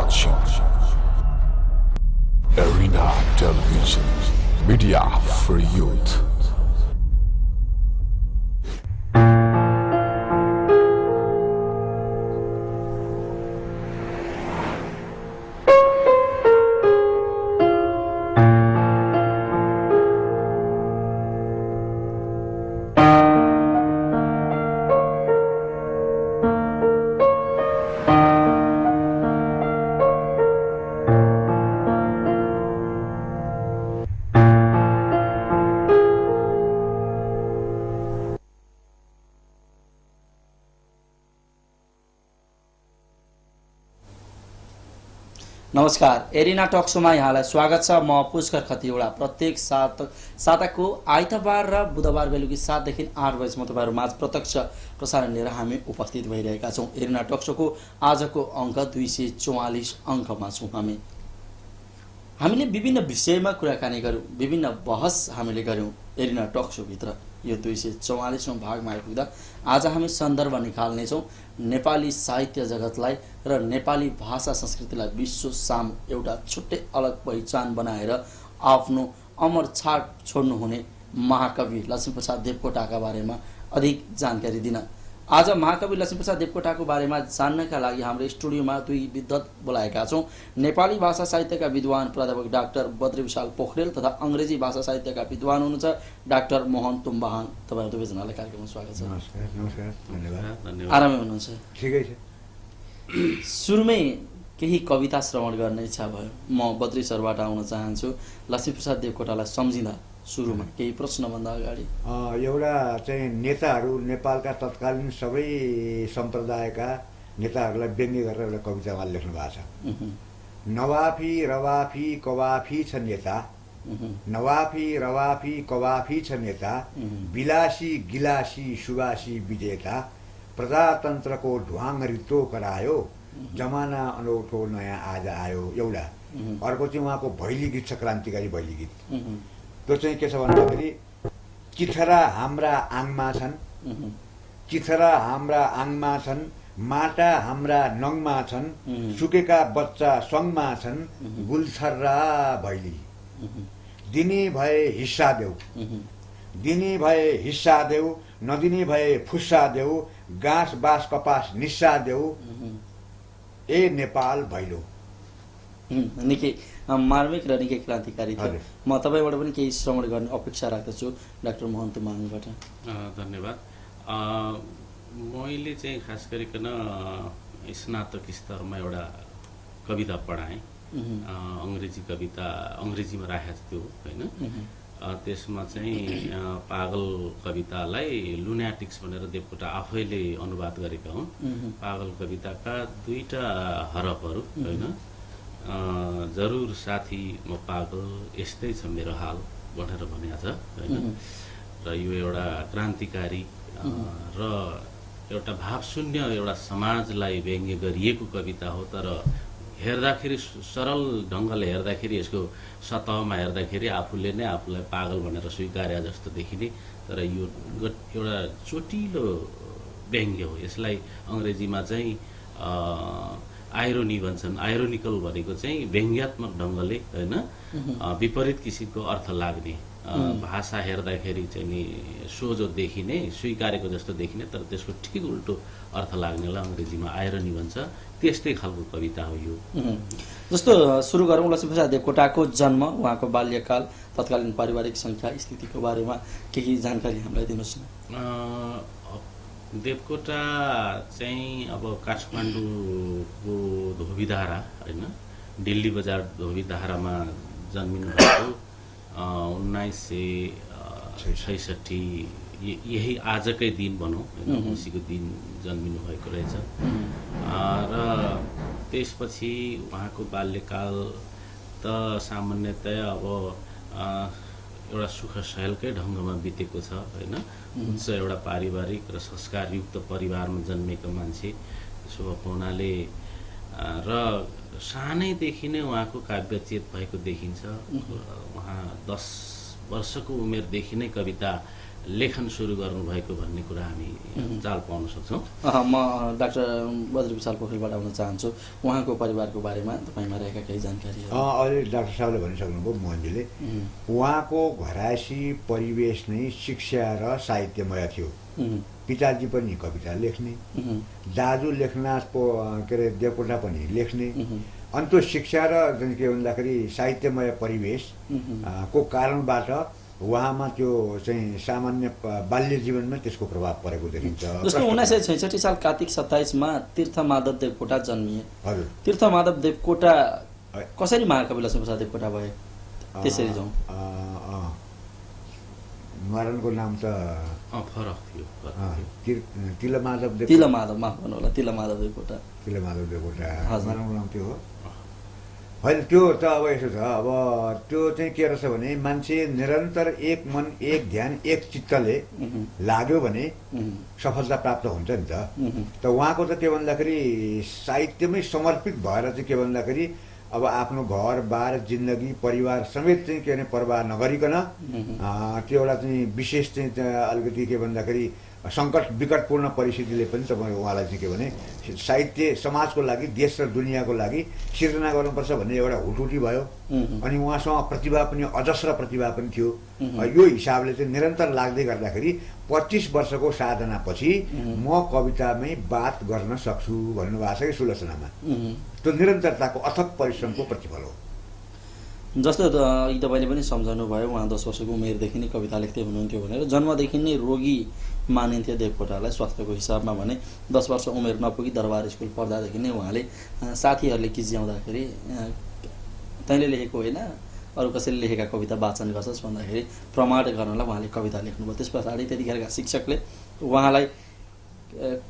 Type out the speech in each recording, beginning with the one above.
watching Arena Television, media for youth. नमस्कार, arena talk शोमा यहाँलाई स्वागत छ। म पुष्कर खतिवडा। प्रत्येक साताको आइतबार र बुधबार बेलुकी 7 देखि 8 बजेसम्म तपाईहरु माझ प्रत्यक्ष प्रसारण लिएर हामी उपस्थित भइरहेका छौं। एरिना टक शोको आजको अङ्क 244 अङ्कमा छौं। हामीले विभिन्न विषयमा कुराकानी गर्यौं, विभिन्न बहस हामीले गर्यौं एरिना टक शो भित्र। यो 244औं भागमा आइपुग्दा आज हामी सन्दर्भ निकाल्नेछौं नेपाली साहित्य जगतलाई र नेपाली भाषा संस्कृतिलाई विश्व सामु एउटा छुट्टै अलग पहिचान बनाएर आफ्नो अमर छाप छोड्नुहुने महाकवि लक्ष्मीप्रसाद देवकोटाका बारेमा अधिक जानकारी दिन आज महाकवि लक्ष्मीप्रसाद देवकोटाको बारेमा जान्नका लागि हाम्रो स्टुडियोमा दुई विद्वत बोलाएका छौं। नेपाली भाषा साहित्यका विद्वान प्राध्यापक डाक्टर बद्रीविशाल पोखरेल तथा अंग्रेजी भाषा साहित्यका विद्वान हुनुहुन्छ डाक्टर मोहन तुम्बाहाङ। तपाईहरु दुवैजनालाई कार्यक्रममा स्वागत छ। नमस्कार। नमस्कार, धन्यवाद। आरामै हुनुहुन्छ? ठिकै छ। सुरुमै केही कविता श्रवण गर्ने इच्छा भयो। म बद्री सरबाट आउन चाहन्छु। लक्ष्मीप्रसाद देवकोटालाई सम्झिँदा सुरुमा केही प्रश्नभन्दा अगाडि एउटा चाहिँ नेताहरू, नेपालका तत्कालीन सबै सम्प्रदायका नेताहरूलाई व्यङ्ग्य गरेर एउटा कविता उहाँले लेख्नु भएको छ। नवाफी रवाफी कवाफी छ नेता, नवाफी रवाफी कवाफी छ नेता, विलासी गिलासी सुवासी विजेता, प्रजातन्त्रको ढुवाङ रित्तो करायो, जमाना अनौठो नयाँ आज आयो। एउटा अर्को चाहिँ उहाँको भैली गीत छ, क्रान्तिकारी भैली गीत। त्यो चाहिँ के छ भन्दाखेरि चिथरा हाम्रा आङमा छन्, चिथरा हाम्रा आङमा छन्, माटा हाम्रा नङमा छन्, सुकेका बच्चा सङमा छन्, गुलछर्रा भैली, दिने भए हिस्सा देऊ, दिने भए हिस्सा देऊ, नदिने भए फुस्सा देऊ, गाँस बाँस कपास निस्सा देऊ, ए नेपाल भैलो। निकै मार्मिक र निकै क्रान्तिकारी थियो। म तपाईबाट पनि केही श्रवण गर्ने अपेक्षा राख्दछु डाक्टर मोहन तुम्बाहाङबाट। धन्यवाद। मैले चाहिँ खास गरिकन स्नातक स्तरमा एउटा कविता पढाएँ। अंग्रेजी कविता अंग्रेजीमा राखेको थियो हैन। त्यसमा चाहिँ पागल कवितालाई लुनाटिक्स भनेर देवकोटा आफैले अनुवाद गरेका हुन्। पागल कविताका दुईटा हरफहरू हैन, जरुर साथी म पागल यस्तै छ मेरो हाल भनेर भनेको छ हैन। र यो एउटा क्रान्तिकारी र एउटा भावशून्य एउटा समाजलाई व्यङ्ग्य गरिएको कविता हो। तर हेर्दाखेरि सरल ढङ्गले हेर्दाखेरि यसको सतहमा हेर्दाखेरि आफूले नै आफूलाई पागल भनेर स्वीकार्या जस्तो देखिने, तर यो एउटा चोटिलो व्यङ्ग्य हो। यसलाई अंग्रेजीमा चाहिँ आइरोनी भन्छन्। आइरोनिकल भनेको चाहिँ व्यङ्ग्यात्मक ढङ्गले हैन, विपरीत किसिमको अर्थ लाग्ने, भाषा हेर्दाखेरि चाहिँ नि सोझो देखिने, स्वीकारेको जस्तो देखिने, तर त्यसको ठिक उल्टो अर्थ लाग्नेलाई अंग्रेजीमा आइरोनी भन्छ। त्यस्तै खालको कविता हो यो। जस्तो सुरु गरौँ लक्ष्मीप्रसाद देवकोटाको जन्म, उहाँको बाल्यकाल, तत्कालीन पारिवारिक संख्या स्थितिको बारेमा केही जानकारी हामीलाई दिनुहोस् न। देवकोटा चाहिँ अब काठमाडौँको धोबीधारा हैन, दिल्ली बजार धोबीधारामा जन्मिनु भएको 1966 यही आजकै दिन भनौँ हैन, औँसीको दिन जन्मिनु भएको रहेछ। र त्यसपछि उहाँको बाल्यकाल त सामान्यतया अब एउटा सुख सहेलकै ढङ्गमा बितेको छ हैन। उच्च एउटा पारिवारिक र संस्कारयुक्त परिवारमा जन्मेको मान्छे त्यसो भएको हुनाले र सानैदेखि नै उहाँको काव्यचेत भएको देखिन्छ। उहाँ 10 वर्षको उमेरदेखि नै कविता लेखन सुरु गर्नुभएको भन्ने कुरा हामी जाल पाउन सक्छौँ। म डाक्टर बद्री विशाल पोखरेलबाट आउन चाहन्छु, उहाँको परिवारको बारेमा तपाईँमा रहेका केही जानकारीहरू। अहिले डाक्टर साहबले भनिसक्नुभयो मोहनजीले, उहाँको घरायसी परिवेश नै शिक्षा र साहित्यमय थियो। पिताजी पनि कविता लेख्ने, दाजु लेखनाथ के अरे देवकोटा पनि लेख्ने, अनि त्यो शिक्षा र के भन्दाखेरि साहित्यमय परिवेश को कारणबाट उहाँमा त्यो चाहिँ सामान्य बाल्य जीवनमा त्यसको प्रभाव परेको देखिन्छ। जस्तो 1966 साल कार्तिक 27 तीर्थमाधव देवकोटा जन्मिए। हजुर, तीर्थमाधव देवकोटा कसरी महाकवि लक्ष्मीप्रसाद देवकोटा भए त्यसरी जाउँ। मरणको नाम त फरक थियो। तिलमाधव माफ गर्नु होला, तिलमाधव देवकोटा। मरणको नाम त्यो हो होइन। त्यो त अब यसो छ, अब त्यो चाहिँ के रहेछ भने मान्छे निरन्तर एक मन एक ध्यान एक चित्तले लाग्यो भने सफलता प्राप्त हुन्छ नि त। उहाँको त के भन्दाखेरि साहित्यमै समर्पित भएर चाहिँ के भन्दाखेरि अब आफ्नो घर बार जिन्दगी परिवार समेत चाहिँ के भने परवाह नगरिकन त्यो एउटा चाहिँ विशेष चाहिँ अलिकति के भन्दाखेरि सङ्कट विकटपूर्ण परिस्थितिले पनि तपाईँ उहाँलाई चाहिँ के भने साहित्य समाजको लागि देश र दुनियाँको लागि सिर्जना गर्नुपर्छ भन्ने एउटा हुटुटी भयो। अनि उहाँसँग प्रतिभा पनि अजस्र प्रतिभा पनि थियो। यो हिसाबले चाहिँ निरन्तर लाग्दै गर्दाखेरि 25 वर्षको साधनापछि म कवितामै बात गर्न सक्छु भन्नुभएको छ कि सुलोचनामा। त्यो निरन्तरताको अथक परिश्रमको प्रतिफल हो। जस्तो तपाईँले पनि सम्झाउनु भयो, उहाँ 10 वर्षको उमेरदेखि नै कविता लेख्दै हुनुहुन्थ्यो भनेर। जन्मदेखि नै रोगी मानिन्थ्यो देवकोटालाई स्वास्थ्यको हिसाबमा भने। 10 वर्ष उमेर नपुगी दरबार स्कुल पढ्दादेखि नै उहाँले साथीहरूले किज्याउँदाखेरि तैँले लेखेको होइन अरू कसैले लेखेका कविता वाचन गर्छस् भन्दाखेरि प्रमाण गर्नलाई उहाँले कविता लेख्नुभयो। त्यस पछाडि त्यतिखेरका शिक्षकले उहाँलाई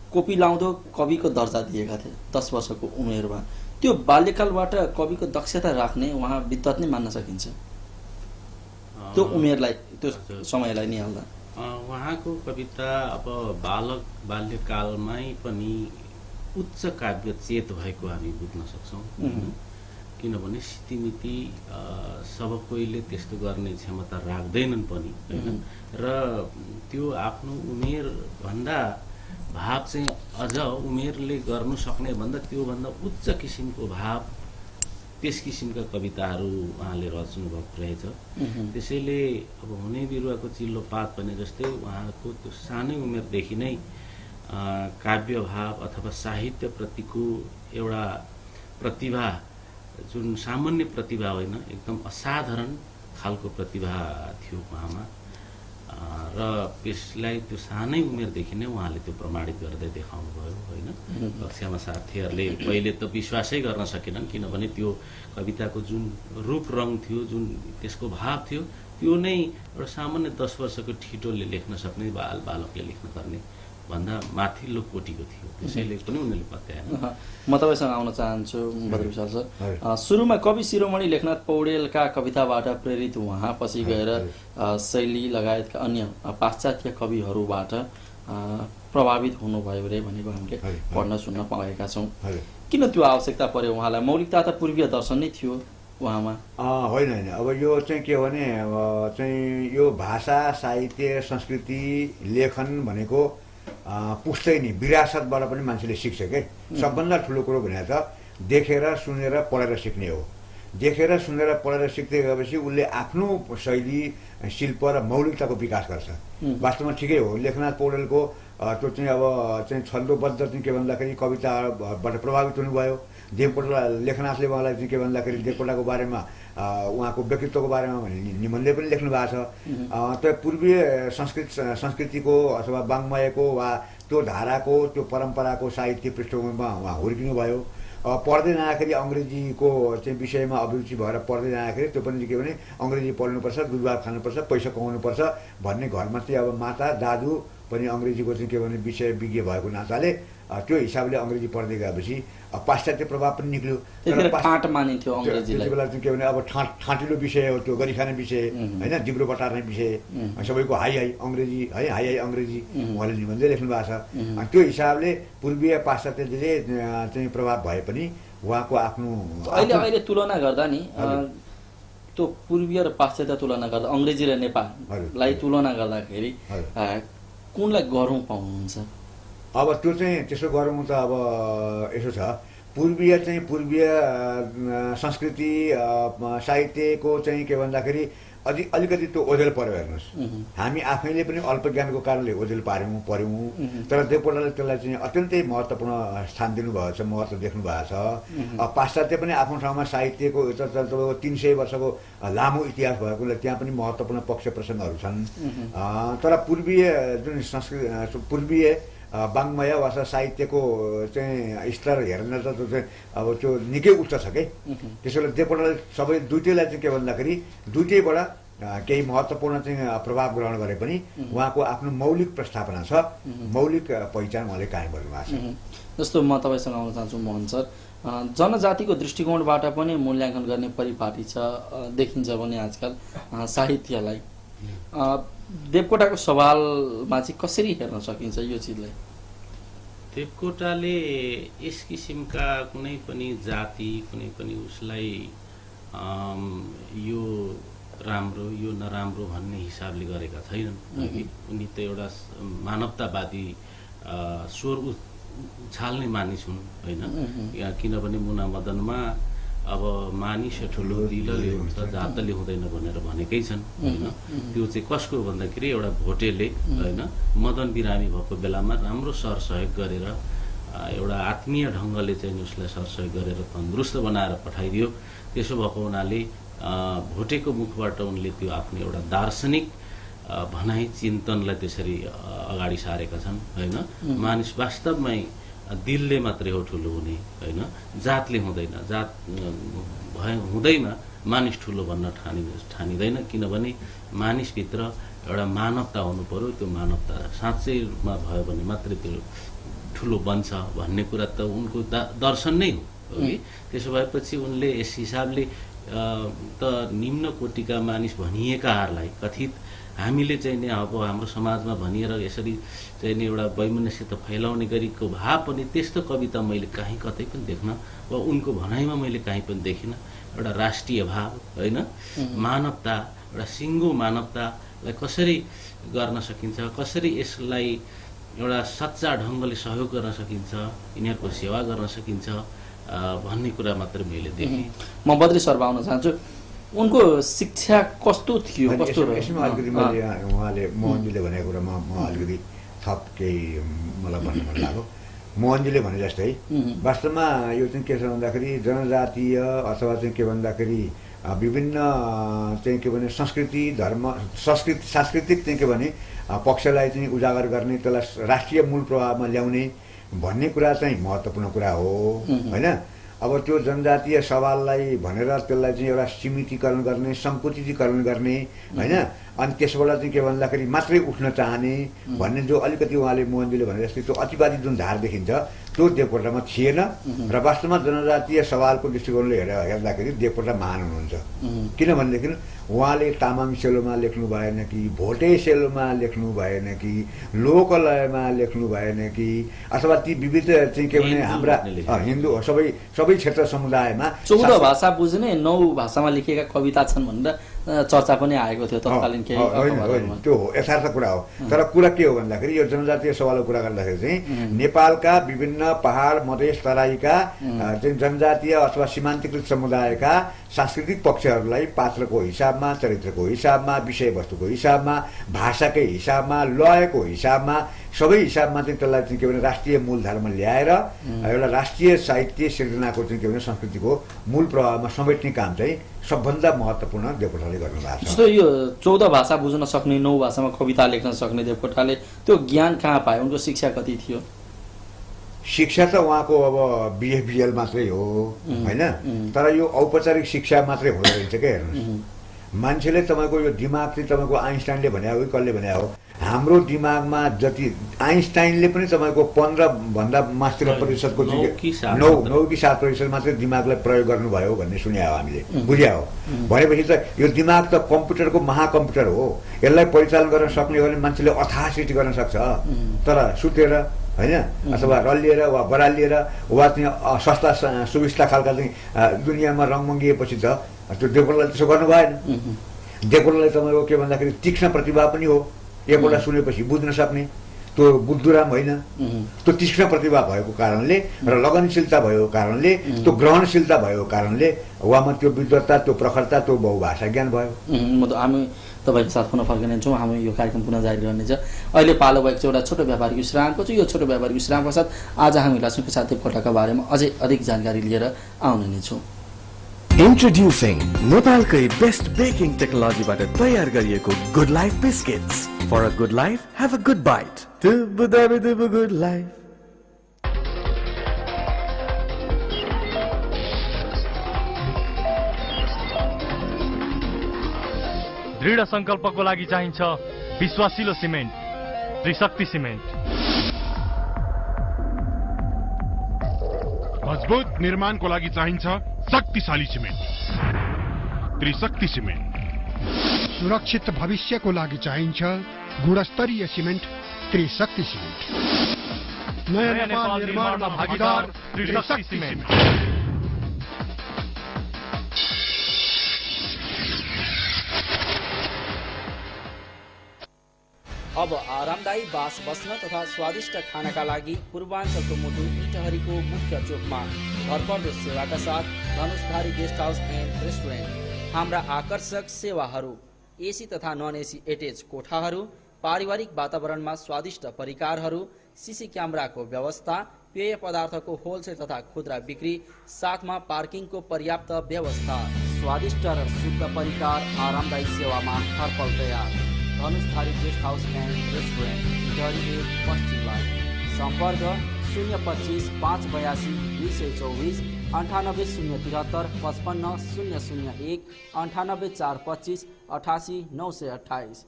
कोपी लाउँदो कविको दर्जा दिएका थिए 10 वर्षको उमेरमा। त्यो बाल्यकालबाट कविको दक्षता राख्ने उहाँ विद्वत नै मान्न सकिन्छ त्यो उमेरलाई, त्यो समयलाई निहाल्दा। उहाँको कविता अब बाल्यकालमै पनि उच्च काव्य चेत भएको हामी बुझ्न सक्छौँ। किनभने सितिमिति सब कोहीले त्यस्तो गर्ने क्षमता राख्दैनन् पनि होइन। र त्यो आफ्नो उमेरभन्दा भाव चाहिँ अझ उमेरले गर्नु सक्ने भन्दा त्योभन्दा उच्च किसिमको भाव त्यस किसिमका कविताहरू उहाँले रच्नु भएको रहेछ। त्यसैले अब हुने बिरुवाको चिल्लो पात भने जस्तै उहाँको त्यो सानै उमेरदेखि नै काव्य भाव अथवा साहित्यप्रतिको एउटा प्रतिभा, जुन सामान्य प्रतिभा होइन एकदम असाधारण खालको प्रतिभा थियो उहाँमा। र त्यसलाई त्यो सानै उमेरदेखि नै उहाँले त्यो प्रमाणित गर्दै देखाउनु भयो होइन। कक्षामा साथीहरूले पहिले त विश्वासै गर्न सकेनन्, किनभने त्यो कविताको जुन रूप रङ थियो, जुन त्यसको भाव थियो, त्यो नै एउटा सामान्य 10 वर्षको ठिटोले लेख्न सक्ने बालकले लेख्न पर्ने भन्दा माथिल्लो कोटीको थियो। त्यसैले पनि उनीहरूले पत्याएन। म तपाईँसँग आउन चाहन्छु बद्री विशाल सर। सुरुमा कवि शिरोमणि लेखनाथ पौडेलका कविताबाट प्रेरित उहाँ पछि गएर शैली लगायतका अन्य पाश्चात्य कविहरूबाट प्रभावित हुनुभयो रे भनेको हामीले पढ्न सुन्न पाएका छौँ। किन त्यो आवश्यकता पर्यो उहाँलाई? मौलिकता त पूर्वीय दर्शन नै थियो उहाँमा। होइन होइन, अब यो चाहिँ के भने चाहिँ यो भाषा साहित्य संस्कृति लेखन भनेको पुस्तै नि विरासतबाट पनि मान्छेले सिक्छ के। सबभन्दा ठुलो कुरो भने त देखेर सुनेर पढेर सिक्ने हो। देखेर सुनेर पढेर सिक्दै गएपछि उसले आफ्नो शैली शिल्प र मौलिकताको विकास गर्छ। वास्तवमा ठिकै हो, लेखनाथ पौडेलको त्यो चाहिँ अब चाहिँ छन्दोबद्ध चाहिँ के भन्दाखेरि कविताबाट प्रभावित हुनुभयो। देवकोटा लेखनाथले उहाँलाई चाहिँ के भन्दाखेरि देवकोटाको बारेमा उहाँको व्यक्तित्वको बारेमा निबन्ध पनि लेख्नु भएको छ। त्यो पूर्वीय संस्कृतिको अथवा वाङ्मयको वा त्यो धाराको त्यो परम्पराको साहित्य पृष्ठभूमिमा उहाँ हुर्किनुभयो। पढ्दै जाँदाखेरि अङ्ग्रेजीको चाहिँ विषयमा अभिरुचि भएर पढ्दै जाँदाखेरि त्यो पनि के भने अङ्ग्रेजी पढ्नुपर्छ, दुध भात खानुपर्छ, पैसा कमाउनुपर्छ भन्ने घरमा चाहिँ अब माता दाजु पनि अङ्ग्रेजीको चाहिँ के भने विषय विज्ञ भएको नाताले त्यो हिसाबले अङ्ग्रेजी पढ्दै गएपछि पाश्चात्य प्रभाव पनि निक्ल्यो। ठाट मानिन्थ्यो अङ्ग्रेजीलाई। त्यति बेला चाहिँ के भने अब ठाँटिलो विषय हो, त्यो गरिखाने विषय होइन, जिब्रो बटार्ने विषय, सबैको हाई अङ्ग्रेजी है, हाई अङ्ग्रेजी उहाँले निबन्धै लेख्नु भएको छ। त्यो हिसाबले पूर्वीय पाश्चात्यले चाहिँ प्रभाव भए पनि उहाँको आफ्नो अहिले तुलना गर्दा नि त्यो पूर्वीय र पाश्चात्य तुलना गर्दा अङ्ग्रेजी र नेपाललाई तुलना गर्दाखेरि कुनलाई गरौँ पाउनुहुन्छ? अब त्यो चाहिँ त्यसो गरौँ त अब यसो छ, पूर्वीय संस्कृति साहित्यको चाहिँ के भन्दाखेरि अलिकति त्यो ओझेल पर्यो हेर्नुहोस्। हामी आफैले पनि अल्पज्ञानको कारणले ओझेल पर्यौँ, तर देवकोटाले त्यसलाई चाहिँ अत्यन्तै महत्त्वपूर्ण स्थान दिनुभएको छ, महत्त्व देख्नु भएको छ। पाश्चात्य पनि आफ्नो ठाउँमा साहित्यको 300 वर्षको लामो इतिहास भएकोले त्यहाँ पनि महत्त्वपूर्ण पक्ष प्रसङ्गहरू छन्। तर पूर्वीय जुन संस्कृति पूर्वीय वाङ्मय वा साहित्यको चाहिँ स्तर हेर्न त त्यो चाहिँ अब त्यो निकै उच्च छ के। त्यसैले देवकोटाले सबै दुईटैलाई चाहिँ के भन्दाखेरि दुईटैबाट केही महत्त्वपूर्ण चाहिँ प्रभाव ग्रहण गरे पनि उहाँको आफ्नो मौलिक प्रस्थापना छ, मौलिक पहिचान उहाँले कायम गर्नुभएको छ। जस्तो म तपाईँसँग आउन चाहन्छु मोहन सर, जनजातिको दृष्टिकोणबाट पनि मूल्याङ्कन गर्ने परिपाटी छ देखिन्छ भने आजकल साहित्यलाई देवकोटाको सवालमा चाहिँ कसरी हेर्न सकिन्छ यो चिजलाई? देवकोटाले यस किसिमका कुनै पनि जाति कुनै पनि उसलाई यो राम्रो यो नराम्रो भन्ने हिसाबले गरेका छैनन्। उनी त एउटा मानवतावादी स्वर उछाल्ने मानिस हुन् होइन। किनभने मुना मदनमा अब मानिस ठुलो दिलले हुन्छ जातले हुँदैन भनेर भनेकै छन् होइन। त्यो चाहिँ कसको भन्दाखेरि एउटा भोटेले होइन मदन बिरामी भएको बेलामा राम्रो सरसहयोग गरेर एउटा आत्मीय ढङ्गले चाहिँ उसलाई सरसहयोग गरेर तन्दुरुस्त बनाएर पठाइदियो। त्यसो भएको हुनाले भोटेको मुखबाट उनले त्यो आफ्नो एउटा दार्शनिक भनाइ चिन्तनलाई त्यसरी अगाडि सारेका छन् होइन। मानिस वास्तवमै दिलले मात्रै हो ठुलो हुने होइन, जातले हुँदैन। जात हुँदैमा मानिस ठुलो भन्न ठानिँदैन, किनभने मानिसभित्र एउटा मानवता हुनु पर्यो। त्यो मानवता साँच्चै रूपमा भयो भने मात्रै त्यो ठुलो बन्छ भन्ने कुरा त उनको दर्शन नै हो कि। त्यसो भएपछि उनले यस हिसाबले त निम्न कोटिका मानिस भनिएकाहरूलाई कथित हामीले चाहिँ नि अब हाम्रो समाजमा भनिएर यसरी चाहिँ नि एउटा वैमनस्यता फैलाउने गरेको भाव पनि त्यस्तो कविता मैले कहीँ कतै पनि देख्न वा उनको भनाइमा मैले कहीँ पनि देखिनँ। एउटा राष्ट्रिय भाव होइन, मानवता, एउटा सिङ्गो मानवतालाई कसरी गर्न सकिन्छ, कसरी यसलाई एउटा सच्चा ढङ्गले सहयोग गर्न सकिन्छ, यिनीहरूको सेवा गर्न सकिन्छ भन्ने कुरा मात्र मैले देखेँ। म बद्री सर आउन चाहन्छु, उनको शिक्षा कस्तो थियो? कस्तो यसमा अलिकति मैले उहाँले मोहनजीले भनेको कुरामा म अलिकति थप केही मलाई भन्न मन लाग्यो। मोहनजीले भने जस्तै वास्तवमा यो चाहिँ के छ भन्दाखेरि जनजातीय अथवा चाहिँ के भन्दाखेरि विभिन्न चाहिँ के भने संस्कृति धर्म सांस्कृतिक चाहिँ के भने पक्षलाई चाहिँ उजागर गर्ने, त्यसलाई राष्ट्रिय मूल प्रभावमा ल्याउने भन्ने कुरा चाहिँ महत्त्वपूर्ण कुरा हो होइन। अब त्यो जनजातीय सवाललाई भनेर त्यसलाई चाहिँ एउटा सीमितीकरण गर्ने, सङ्कुचितीकरण गर्ने होइन, अनि त्यसबाट चाहिँ के भन्दाखेरि मात्रै उठ्न चाहने भन्ने जो अलिकति उहाँले मोहनजीले भने जस्तै त्यो अतिवादी जुन धार देखिन्छ त्यो देवकोटामा थिएन। र वास्तवमा जनजातीय सवालको दृष्टिकोणले हेर्दाखेरि देवकोटा महान हुनुहुन्छ। किनभनेदेखि उहाँले तामाङ सेलोमा लेख्नु भएन कि, भोटे सेलोमा लेख्नु भएन कि, लोकलयमा लेख्नु भएन कि, अथवा ती विविध चाहिँ के भने हाम्रा हिन्दू सबै क्षेत्र समुदायमा 14 भाषा बुझ्ने 9 भाषामा लेखिएका कविता छन् भनेर चर्चा पनि आएको थियो तत्कालीन केही अखबारहरूमा। त्यो हो यथार्थ कुरा हो। तर कुरा के हो भन्दाखेरि यो जनजातीय सवालको कुरा गर्दाखेरि चाहिँ नेपालका विभिन्न पहाड मधेस तराईका चाहिँ जनजातीय अथवा सीमान्तकृत समुदायका सांस्कृतिक पक्षहरूलाई पात्रको हिसाबमा, चरित्रको हिसाबमा, विषयवस्तुको हिसाबमा, भाषाकै हिसाबमा, लयको हिसाबमा, सबै हिसाबमा चाहिँ त्यसलाई चाहिँ के भने राष्ट्रिय मूलधारमा ल्याएर एउटा राष्ट्रिय साहित्य सिर्जनाको चाहिँ के भने संस्कृतिको मूल प्रभावमा समेट्ने काम चाहिँ सबभन्दा महत्त्वपूर्ण देवकोटाले गर्नुभएको छ। जस्तो यो 14 भाषा बुझ्न सक्ने, 9 भाषामा कविता लेख्न सक्ने देवकोटाले त्यो ज्ञान कहाँ पाए? उनको शिक्षा कति थियो? शिक्षा त उहाँको अब बिएफबिएल मात्रै हो होइन, तर यो औपचारिक शिक्षा मात्रै हुँदो रहेछ क्या। हेर्नुहोस्, मान्छेले तपाईँको यो दिमाग चाहिँ तपाईँको आइन्स्टाइनले भने हो कि कसले भने हो, हाम्रो दिमागमा जति आइन्स्टाइनले पनि तपाईँको 15 मास्टर प्रतिशतको चाहिँ 9 कि 7% मात्रै दिमागलाई प्रयोग गर्नुभयो भन्ने सुन्या हो हामीले, बुझ्या हो। भनेपछि त यो दिमाग त कम्प्युटरको महाकम्प्युटर हो। यसलाई परिचालन गर्न सक्ने हो भने मान्छेले अथाह सृष्टि गर्न सक्छ। तर सुतेर होइन अथवा रलिएर वा बरालिएर वा चाहिँ सस्ता सुविस्ता खालका चाहिँ दुनियाँमा रङ मङ्गिएपछि त त्यो देवकोटाले त्यसो गर्नु भएन। देवकोटालाई तपाईँको के भन्दाखेरि तीक्ष्ण प्रतिभा पनि हो, एकवटा सुनेपछि बुझ्न सक्ने, त्यो बुद्धुराम होइन, त्यो तीक्ष्ण प्रतिभा भएको कारणले र लगनशीलता भएको कारणले, त्यो ग्रहणशीलता भएको कारणले उहाँमा त्यो विद्वत्ता, त्यो प्रखरता, त्यो बहुभाषा ज्ञान भयो। हामी तपाईँको साथ पुनः फर्किनेछौँ। हामी यो कार्यक्रम पुनः जारी रहनेछ। अहिले पालो भएको चाहिँ एउटा छोटो व्यापारिक विश्रामको छु। यो छोटो व्यापारिक विश्राम पश्चात आज हामी लक्ष्मीप्रसाद देवकोटाका बारेमा अझै अधिक जानकारी लिएर आउने नै छौँ। Introducing नेपालकै बेस्ट बेकिङ टेक्नोलोजीबाट तयार गरिएको good life biscuits. For a good life, have a good bite. Dubu good life. दृढ संकल्पको लागि चाहिन्छ विश्वासिलो सिमेन्ट, त्रिशक्ति सिमेन्ट। मजबुत निर्माणको लागि चाहिन्छ शक्तिशाली सिमेन्ट, त्रिशक्ति सिमेन्ट। सुरक्षित भविष्यको लागि चाहिन्छ गुणस्तरीय सिमेन्ट, त्रिशक्ति सिमेन्ट। नयाँ नेपाल निर्माणमा भागीदार त्रिशक्ति सिमेन्ट। अब आरामदायी बास बस्न तथा स्वादिष्ट खानाका लागि पूर्वाञ्चलको मुटु इटहरीको मुख्य चोकमा भरपर्दो सेवाका साथ Dhanushdhari guest house and restaurant. हाम्रा आकर्षक सेवाहरू, एसी तथा नन एसी एटेच कोठाहरू, पारिवारिक वातावरणमा स्वादिष्ट परिकारहरू, सीसी क्यामेराको व्यवस्था, पेय पदार्थको होलसेल तथा खुद्रा बिक्री, साथमा पार्किङको पर्याप्त व्यवस्था, स्वादिष्ट र शुद्ध परिकार, आरामदायी सेवामा हरपल तयार। Dhanushdhari guest house and restaurant, Itahari पश्चिम लाइन। सम्पर्क 025 582 224 98 073 55 001 98 425 88 928।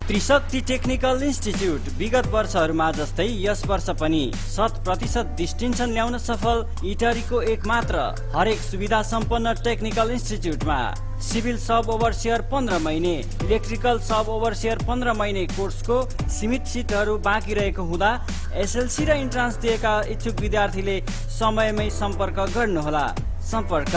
त्रिशक्ति टेक्निकल इन्स्टिच्युट विगत वर्षहरूमा जस्तै यस वर्ष पनि 100% डिस्टिन्सन ल्याउन सफल इटहरीको एकमात्र हरेक सुविधा सम्पन्न टेक्निकल इन्स्टिच्युटमा सिभिल सब ओभरसियर 15 महिने, इलेक्ट्रिकल सब ओभरसियर 15 महिने कोर्सको सीमित सिटहरू बाँकी रहेको हुँदा एसएलसी र इन्ट्रान्स दिएका इच्छुक विद्यार्थीले समयमै सम्पर्क गर्नुहोला। सम्पर्क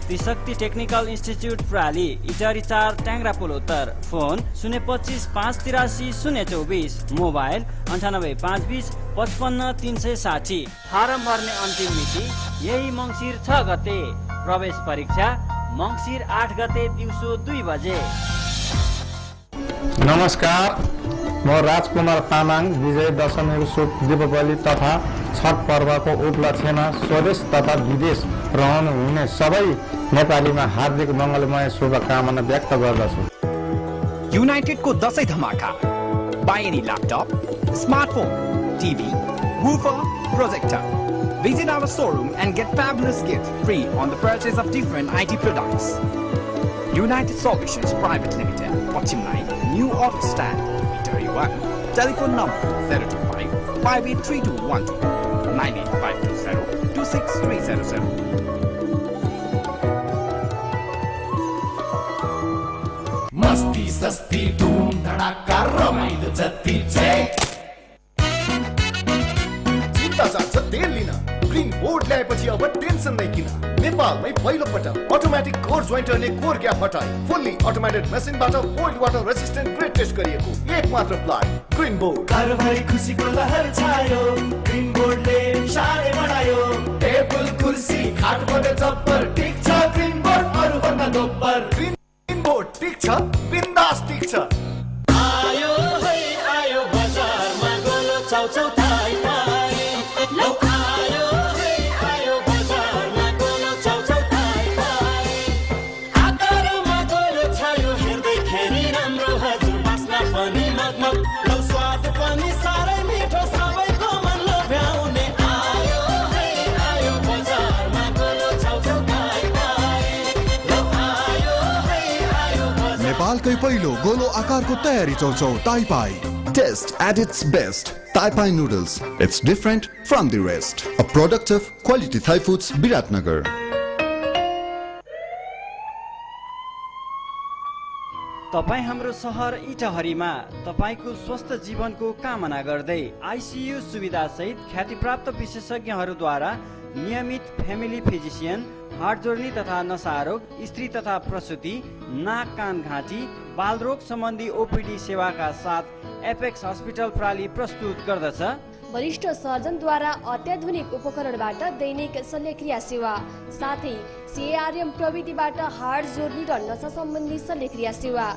त्रिशक्ति टेक्निकल इन्स्टिच्युट प्राली, इटहरी 4 ट्याङ्ग्रा पुल उत्तर। Phone 025 583 024, mobile 98 520 55 360। फारम भर्ने अन्तिम मिति यही मङ्सिर 6 गते। प्रवेश परीक्षा मङ्सिर 8 गते दिउँसो 2 बजे। नमस्कार, म राजकुमार तामाङ विजय दशमी शुभ दीपावली तथा छठ पर्वको उपलक्ष्यमा स्वदेश तथा विदेश रहनुहुने सबै नेपालीमा हार्दिक मङ्गलमय शुभकामना व्यक्त गर्दछु। युनाइटेडको दशैं धमाका। Buy any laptop, smartphone, TV, woofer, projector. Visit our showroom and get fabulous gifts free on the purchase of different IT products. United Solutions Private Limited, Pachim Line, New Office Stand, Italy 1. Telephone number 025 583212 98520 26300. मस्ती सस्ती धूम धड़ाका रमाइलो जति चाहिँ चिन्ता चाहन्छ तेल लिन ग्रीन बोर्ड ल्याएपछि अब टेन्सन नै किन। नेपालमै पहिलो पटक अटोमेटिक कोर जोइन्टरले कोर ग्याप हटाए फुल्ली अटोमेटेड मेसिनबाट oil water resistant grade test गरिएको एक मात्र प्लाग ग्रीन बोर्ड। घरभरि खुसीको लहर छायो, ग्रीन बोर्डले सारे बढायो। टेबल कुर्सी खाटबाट चप्पर टिक छ ग्रीन बोर्ड अरु भन्दा दोब्बर। ग्रीन बोर्ड टिक छ, बिन्दास टिक छ। आयो है आयो बजारमा गोलो चाउचाउ थाइ पाए। लौ आयो है आयो बजारमा गोलो चाउचाउ थाइ पाए। आकारमा गोलो छायो हेर्दैखेरि राम्रो हजुर बास्ना पनि मगमग। लौ स्वाद पनि साह्रै मिठो सबैको मन लोभ्याउने। आयो है आयो बजारमा गोलो चाउचाउ थाइ पाए। लौ आयो है आयो नेपालकै पहिलो गोलो आकारको तयारी चौचौ ताइपाई। Taste at its best. Thai noodles. It's different from the rest. A product of Quality Thai Foods, Biratnagar. तपाईँ हाम्रो सहर इटहरीमा तपाईँको स्वस्थ जीवनको कामना गर्दै आइसियु सुविधा सहित ख्यातिप्राप्त विशेषज्ञहरूद्वारा नियमित फ्यामिली फिजिसियन, हाड जोड्नी तथा नसारोग, स्त्री तथा प्रसुति, नाक कान घाँटी, बालरोग सम्बन्धी ओपिडी सेवाका साथ एपेक्स हस्पिटल प्राली प्रस्तुत गर्दछ। वरिष्ठ सर्जनद्वारा अत्याधुनिक उपकरणबाट दैनिक शल्यक्रिया सेवा, साथै सीआरएम प्रविधिबाट हाड जोड्नी र नसा सम्बन्धी शल्यक्रिया सेवा।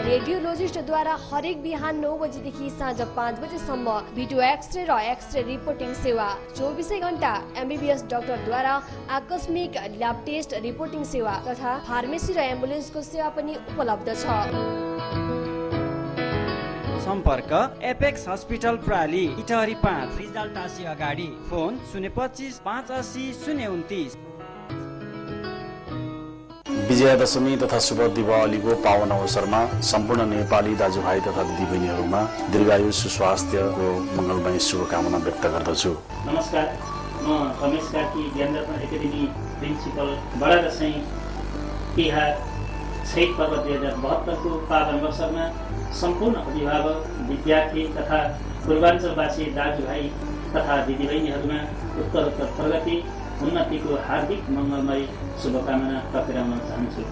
रेडियोलोजिस्टद्वारा हरेक बिहान 9 बजेदेखि साँझ 5 बजेसम्म भिडियो एक्सरे र एक्सरे रिपोर्टिङ सेवा। 24 घण्टा एमबीबीएस डाक्टरद्वारा आकस्मिक ल्याब टेस्ट रिपोर्टिङ सेवा तथा फार्मेसी र एम्बुलेन्सको सेवा पनि उपलब्ध छ। सम्पर्क एपेक्स हस्पिटल प्राली, इटहरी 5, रिजाल टासी अगाडि। फोन 025 580 029। विजयादशमी तथा शुभ दीपावलीको पावन अवसरमा सम्पूर्ण नेपाली दाजुभाइ तथा दिदीबहिनीहरूमा दीर्घायु सुस्वास्थ्यको मङ्गलमय शुभकामना व्यक्त गर्दछु। नमस्कार, म रमेश कार्की ज्ञानरत्न एकाडेमी प्रिन्सिपल बडा दशैं तिहार छठ पर्व 2072 को पावन अवसरमा सम्पूर्ण अभिभावक, विद्यार्थी तथा पूर्वाञ्चलवासी दाजुभाइ तथा दिदीबहिनीहरूमा उत्तरोत्तर प्रगति, उन्नतिको हार्दिक मङ्गलमय शुभकामना टक्राउन चाहन्छु।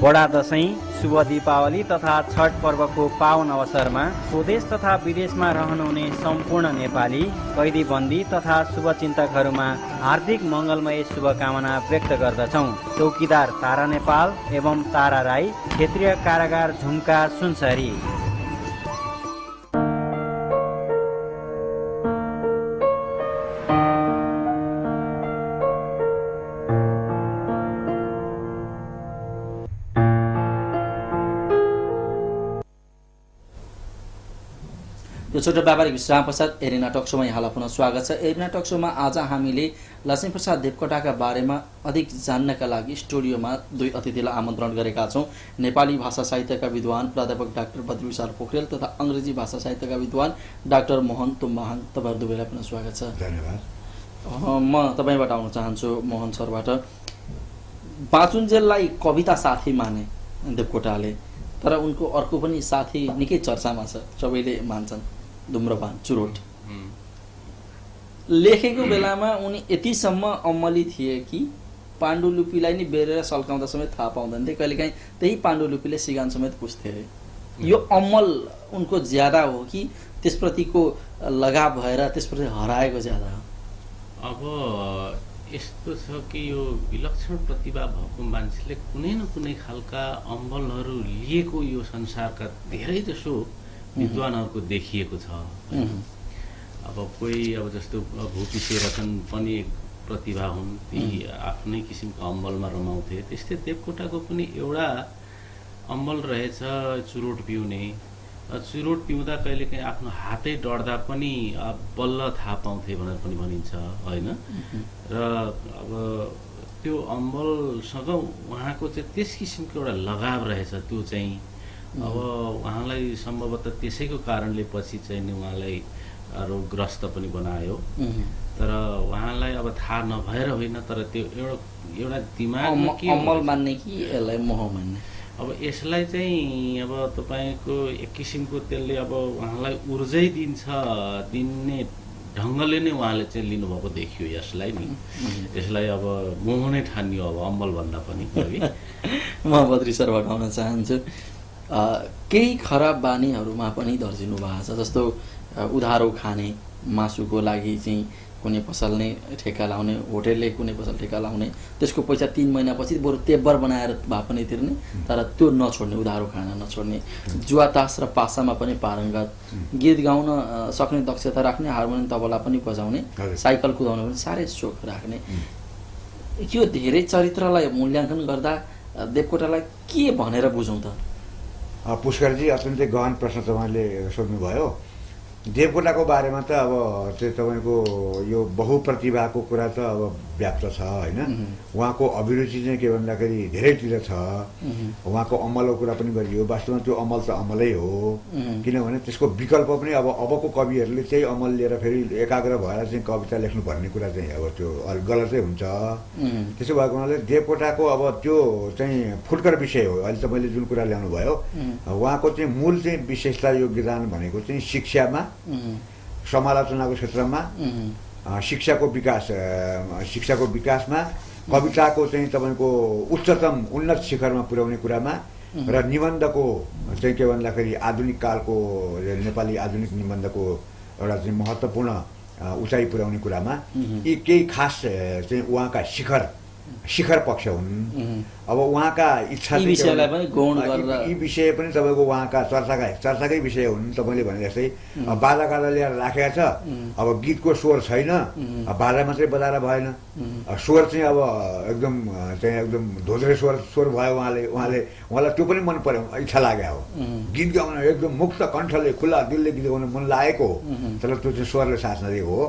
बडा दशैं, शुभ दीपावली तथा छठ पर्वको पावन अवसरमा स्वदेश तथा विदेशमा रहनुहुने सम्पूर्ण नेपाली, कैदीबन्दी तथा शुभचिन्तकहरूमा हार्दिक मङ्गलमय शुभकामना व्यक्त गर्दछौँ। चौकीदार तारा नेपाल एवं तारा राई, क्षेत्रीय कारागार झुम्का सुनसरी। यो छोटो व्यापारिक विश्राम पश्चात एरिना टक सोमा यहाँलाई पुनः स्वागत छ। एरिना टक सोमा आज हामीले लक्ष्मीप्रसाद देवकोटाका बारेमा अधिक जान्नका लागि स्टुडियोमा 2 अतिथिलाई आमन्त्रण गरेका छौँ। नेपाली भाषा साहित्यका विद्वान प्राध्यापक डाक्टर बद्री विशाल पोखरेल तथा अङ्ग्रेजी भाषा साहित्यका विद्वान डाक्टर मोहन तुम्बाहाङ। तपाईँहरू दुवैलाई पुनः स्वागत छ। धन्यवाद। म तपाईँबाट आउन चाहन्छु मोहन सरबाट। बाँचुन्जेललाई कविता साथी माने देवकोटाले, तर उनको अर्को पनि साथी निकै चर्चामा छ, सबैले मान्छन्, धुम्रपान, चुरोट। लेखेको बेलामा उनी यतिसम्म अम्मली थिए कि पाण्डुलिपिलाई नि बेरेर सल्काउँदा समेत थाहा पाउँदैन थिए। कहिलेकाहीँ त्यही पाण्डुलिपिले सिगान समेत पुछ्थे अरे। यो अम्मल उनको ज्यादा हो कि त्यसप्रतिको लगाव भएर त्यसप्रति हराएको ज्यादा हो? अब यस्तो छ कि यो विलक्षण प्रतिभा भएको मान्छेले कुनै न कुनै खालका अम्बलहरू लिएको यो संसारका धेरै जसो विद्वानहरूको देखिएको छ। अब कोही अब जस्तो भूपी सेरचन पनि एक प्रतिभा हुन्, ती आफ्नै किसिमको अम्बलमा रमाउँथे। त्यस्तै देवकोटाको पनि एउटा अम्बल रहेछ चुरोट पिउने। चुरोट पिउँदा कहिलेकाहीँ आफ्नो हातै डढ्दा पनि बल्ल थाहा पाउँथे भनेर पनि भनिन्छ, होइन? र अब त्यो अम्बलसँग उहाँको चाहिँ त्यस किसिमको एउटा लगाव रहेछ। त्यो चाहिँ अब उहाँलाई सम्भवतः त्यसैको कारणले पछि चाहिँ नि उहाँलाई रोगग्रस्त पनि बनायो। तर उहाँलाई अब थाहा नभएर होइन, तर त्यो एउटा दिमागमा के अम्बल मान्ने कि यसलाई मोह मान्ने? अब यसलाई चाहिँ अब तपाईँको एक किसिमको त्यसले अब उहाँलाई ऊर्जै दिने ढङ्गले नै उहाँले चाहिँ लिनुभएको देखियो यसलाई नि। यसलाई अब मोह नै ठानियो अब अम्बल भन्दा पनि। म बद्री सरबाट आउन चाहन्छु। केही खराब बानीहरूमा पनि धर्जिनु भएको छ, जस्तो उधारो खाने, मासुको लागि चाहिँ कुनै पसल नै ठेका लाउने, होटेलले कुनै पसल ठेका लाउने, त्यसको पैसा 3 महिनापछि बरु तेब्बर बनाएर भए पनि तिर्ने, तर त्यो नछोड्ने, उधारो खान नछोड्ने। जुवा तास र पासामा पनि पारङ्गत, गीत गाउन सक्ने दक्षता राख्ने, हार्मोनियम तबला पनि बजाउने, साइकल कुदाउन पनि साह्रै सोख राख्ने। यो धेरै चरित्रलाई मूल्याङ्कन गर्दा देवकोटालाई के भनेर बुझौँ त? पुष्करजी, अत्यन्तै गहन प्रश्न तपाईँले सोध्नुभयो। देवकोटाको बारेमा त अब चाहिँ तपाईँको यो बहुप्रतिभाको कुरा त अब व्याप्त छ होइन। उहाँको अभिरुचि चाहिँ के भन्दाखेरि धेरैतिर छ। उहाँको अमलको कुरा पनि गरियो, वास्तवमा त्यो अमल त अमलै हो, किनभने त्यसको विकल्प पनि अबको कविहरूले चाहिँ अमल लिएर फेरि एकाग्र भएर चाहिँ कविता लेख्नुपर्ने कुरा चाहिँ अब त्यो अलिक गलतै हुन्छ। त्यसो भएको हुनाले देवकोटाको अब त्यो चाहिँ फुटकर विषय हो। अहिले त मैले जुन कुरा ल्याउनु भयो, उहाँको चाहिँ मूल चाहिँ विशेषता योगदान भनेको चाहिँ शिक्षामा, समालोचनाको क्षेत्रमा, शिक्षाको विकासमा, कविताको चाहिँ तपाईँको उच्चतम उन्नत शिखरमा पुर्याउने कुरामा र निबन्धको चाहिँ के भन्दाखेरि आधुनिक कालको नेपाली आधुनिक निबन्धको एउटा चाहिँ महत्त्वपूर्ण उचाइ पुर्याउने कुरामा यी केही खास चाहिँ उहाँका शिखर पक्ष हुन्। अब उहाँका इच्छा यी विषयलाई पनि गौण गरेर यी विषय पनि तपाईँको उहाँका चर्चाकै विषय हुन्। तपाईँले भने जस्तै बाजागाजा ल्याएर राखेका छ, अब गीतको स्वर छैन, बाजा मात्रै बजाएर भएन, स्वर चाहिँ अब एकदम धोद्रे स्वर भयो। उहाँलाई त्यो पनि मन पर्यो, इच्छा लाग्यो हो गीत गाउन, एकदम मुक्त कण्ठले खुल्ला दिलले गीत गाउन मन लागेको हो, तर त्यो चाहिँ स्वरले साथ नदिएको हो।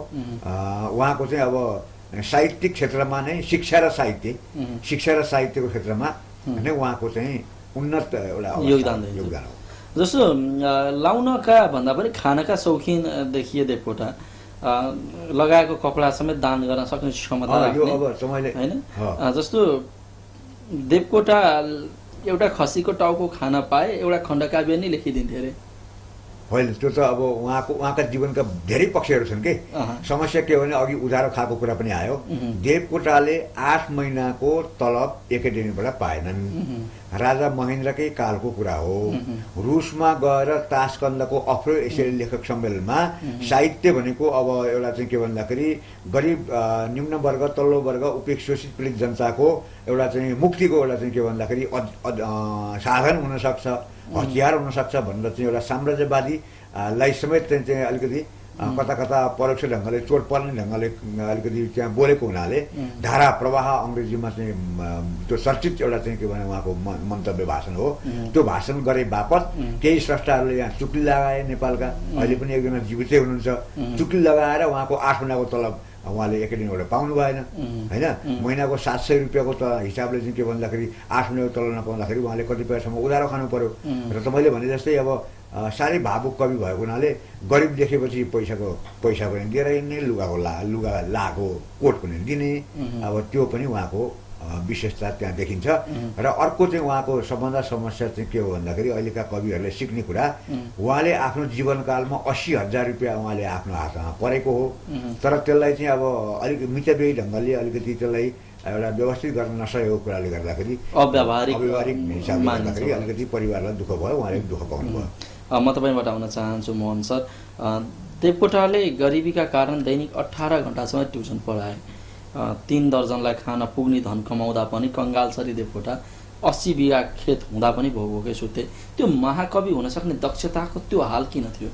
उहाँको चाहिँ अब साहित्यिक क्षेत्रमा नै शिक्षा र साहित्यको क्षेत्रमा नै उहाँको चाहिँ उन्नत एउटा योगदान हो। जस्तो लाउनका भन्दा पनि खानका शौखिन देखिए देवकोटा, लगाएको कपडा समेत दान गर्न सक्ने क्षमता होइन। जस्तो देवकोटा एउटा खसीको टाउको खान पाए एउटा खण्डकाव्य नै लेखिदिन्थे अरे। होइन, त्यो त अब उहाँका जीवनका धेरै पक्षहरू छन् के। समस्या के हो भने अघि उधारो खाएको कुरा पनि आयो। देवकोटाले 8 महिनाको तलब एकाडेमीबाट पाएनन्। राजा महेन्द्रकै कालको कुरा हो। रुसमा गएर तासकन्दको अफ्रो एसियाली लेखक सम्मेलनमा साहित्य भनेको अब एउटा चाहिँ के भन्दाखेरि गरिब निम्न वर्ग, तल्लो वर्ग, उपेक्षित पीडित जनताको एउटा चाहिँ मुक्तिको एउटा चाहिँ के भन्दाखेरि साधन हुनसक्छ, हतियार हुनसक्छ भनेर चाहिँ एउटा साम्राज्यवादीलाई समेत चाहिँ अलिकति कता परोक्ष ढङ्गले चोट पर्ने ढङ्गले अलिकति त्यहाँ बोलेको हुनाले धारा प्रवाह अङ्ग्रेजीमा चाहिँ त्यो चर्चित एउटा चाहिँ के भने उहाँको मन्तव्य भाषण हो। त्यो भाषण गरे बापत केही स्रष्टाहरूले यहाँ चुक्ली लगाए। नेपालका अहिले पनि एकजना जीवितै हुनुहुन्छ। चुक्ली लगाएर उहाँको 8 महिनाको तलब उहाँले एकाडेमीबाट पाउनु भएन होइन। महिनाको 700 रुपियाँको त हिसाबले चाहिँ के भन्दाखेरि 8 महिनाको तलब नपाउँदाखेरि उहाँले कतिपयसम्म उधारो खानु पर्यो। र त मैले भने जस्तै अब साह्रै भावुक कवि भएको हुनाले गरिब देखेपछि पैसा पनि दिएर हिँड्ने, लुगा लाएको कोट पनि दिने, अब त्यो पनि उहाँको विशेषता त्यहाँ देखिन्छ। र अर्को चाहिँ उहाँको सबभन्दा समस्या चाहिँ के हो भन्दाखेरि अहिलेका कविहरूले सिक्ने कुरा, उहाँले आफ्नो जीवनकालमा 80,000 रुपियाँ उहाँले आफ्नो हातमा परेको हो, तर त्यसलाई चाहिँ अब अलिक मितव्ययी ढङ्गले अलिकति त्यसलाई एउटा व्यवस्थित गर्न नसकेको कुराले गर्दाखेरि अव्यावहारिक हिसाबले गर्दाखेरि अलिकति परिवारलाई दुःख भयो, उहाँले दुःख पाउनु भयो। म तपाईँबाट आउन चाहन्छु मोहन सर। देवकोटाले गरिबीका कारण दैनिक 18 घण्टासम्म ट्युसन पढाए। 3 दर्जनलाई खान पुग्ने धन कमाउँदा पनि कङ्गालसरी देवकोटा 80 बिघा खेत हुँदा पनि भोगभोगै सुत्थे। त्यो महाकवि हुन सक्ने दक्षताको त्यो हाल किन थियो?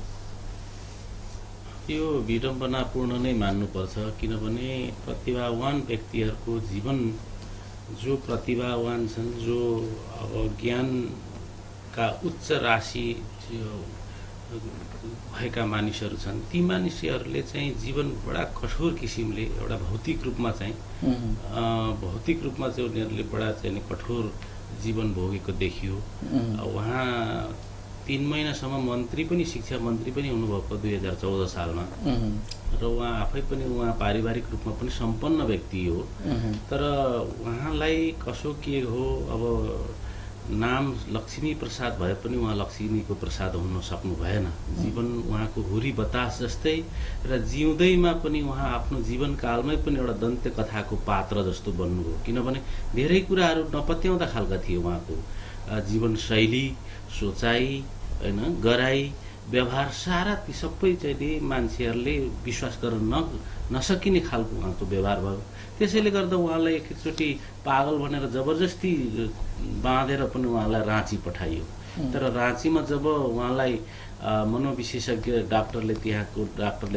यो विडम्बनापूर्ण नै मान्नुपर्छ, किनभने प्रतिभावान व्यक्तिहरूको जीवन, जो प्रतिभावान छन्, जो अब ज्ञानका उच्च राशि भएका मानिसहरू छन्, ती मानिसहरूले चाहिँ जीवन बडा कठोर किसिमले एउटा भौतिक रूपमा चाहिँ उनीहरूले बडा चाहिँ कठोर जीवन भोगेको देखियो। उहाँ 3 महिनासम्म शिक्षा मन्त्री पनि हुनुभएको 2014 सालमा, र उहाँ आफै पनि पारिवारिक रूपमा पनि सम्पन्न व्यक्ति हो। तर उहाँलाई कसो के हो, अब नाम लक्ष्मी प्रसाद भए पनि उहाँ लक्ष्मीको प्रसाद हुन सक्नु भएन। जीवन उहाँको हुरी बतास जस्तै, र जिउँदैमा पनि उहाँ आफ्नो जीवनकालमै पनि एउटा दन्त्य कथाको पात्र जस्तो बन्नुभयो। किनभने धेरै कुराहरू नपत्याउँदा खालका थिए उहाँको जीवनशैली, सोचाइ, होइन, गराइ, व्यवहार, सारा ती सबै चाहिँ मान्छेहरूले विश्वास गर्न नसकिने खालको उहाँको व्यवहार भयो। त्यसैले गर्दा उहाँलाई एकचोटि पागल भनेर जबरजस्ती बाँधेर पनि उहाँलाई राँची पठाइयो। तर राँचीमा जब उहाँलाई मनोविशेषज्ञ डाक्टरले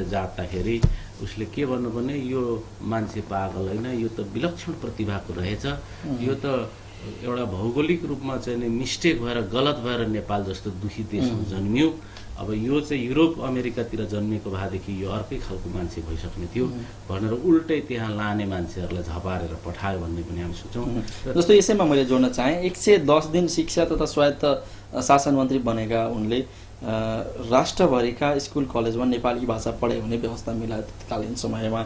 जाँदाखेरि उसले के भन्नु भने, यो मान्छे पागल होइन, यो त विलक्षण प्रतिभाको रहेछ, यो त एउटा भौगोलिक रूपमा चाहिँ मिस्टेक भएर गलत भएर नेपाल जस्तो दुखी देशमा जन्मियो, अब यो चाहिँ युरोप अमेरिकातिर जन्मेको भएदेखि यो अर्कै खालको मान्छे भइसक्ने थियो भनेर उल्टै त्यहाँ लाने मान्छेहरूलाई झपारेर पठायो भन्ने पनि हामी सोच्छौँ। जस्तो यसैमा मैले जोड्न चाहेँ 110 दिन शिक्षा तथा स्वायत्त शासन मन्त्री बनेका उनले राष्ट्रभरिका स्कुल कलेजमा नेपाली भाषा पढाइ हुने व्यवस्था मिलायो तत्कालीन समयमा,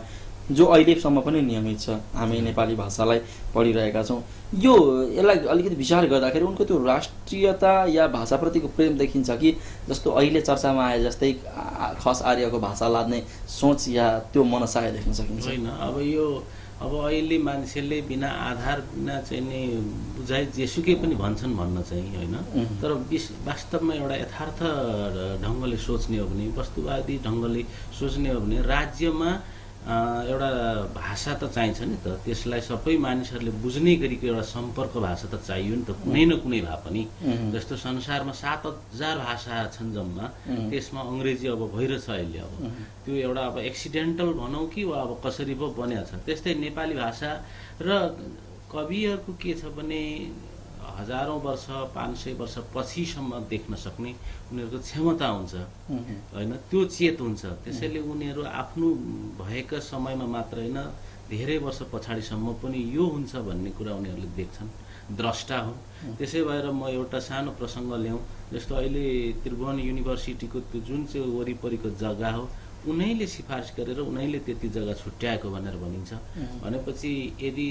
जो अहिलेसम्म पनि नियमित छ। हामी नेपाली भाषालाई पढिरहेका छौँ। यसलाई अलिकति विचार गर्दाखेरि उनको त्यो राष्ट्रियता या भाषाप्रतिको प्रेम देखिन्छ कि जस्तो अहिले चर्चामा आए जस्तै खस आर्यको भाषा लाद्ने सोच या त्यो मनसाय देख्न सकिन्छ? होइन, अब अहिले मान्छेले बिना आधार बिना चाहिँ नि बुझाइ जेसुकै पनि भन्छन् भन्न चाहिँ होइन, तर वास्तवमा एउटा यथार्थ ढङ्गले सोच्ने हो भने, वस्तुवादी ढङ्गले सोच्ने हो भने राज्यमा एउटा भाषा त चाहिन्छ नि त, त्यसलाई सबै मानिसहरूले बुझ्ने गरीको एउटा सम्पर्क भाषा त चाहियो नि त, कुनै न कुनै भए पनि। जस्तो संसारमा 7000 भाषा छन् जम्मा, त्यसमा अङ्ग्रेजी अब भइरहेछ अहिले। अब त्यो एउटा अब एक्सिडेन्टल भनौँ कि वा अब कसरी पो बनिएको छ। त्यस्तै नेपाली भाषा र कविहरूको के छ भने हजारौँ वर्ष 500 वर्ष पछिसम्म देख्न सक्ने उनीहरूको क्षमता हुन्छ होइन, त्यो चेत हुन्छ। त्यसैले उनीहरू आफ्नो भएका समयमा मात्र होइन, धेरै वर्ष पछाडिसम्म पनि यो हुन्छ भन्ने कुरा उनीहरूले देख्छन्, द्रष्टा हुन्। त्यसै भएर म एउटा सानो प्रसङ्ग ल्याउँ, जस्तो अहिले त्रिभुवन युनिभर्सिटीको त्यो जुन चाहिँ वरिपरिको जग्गा हो, उनीहरूले सिफारिस गरेर उनीहरूले त्यति जग्गा छुट्याएको भनेर भनिन्छ। भनेपछि यदि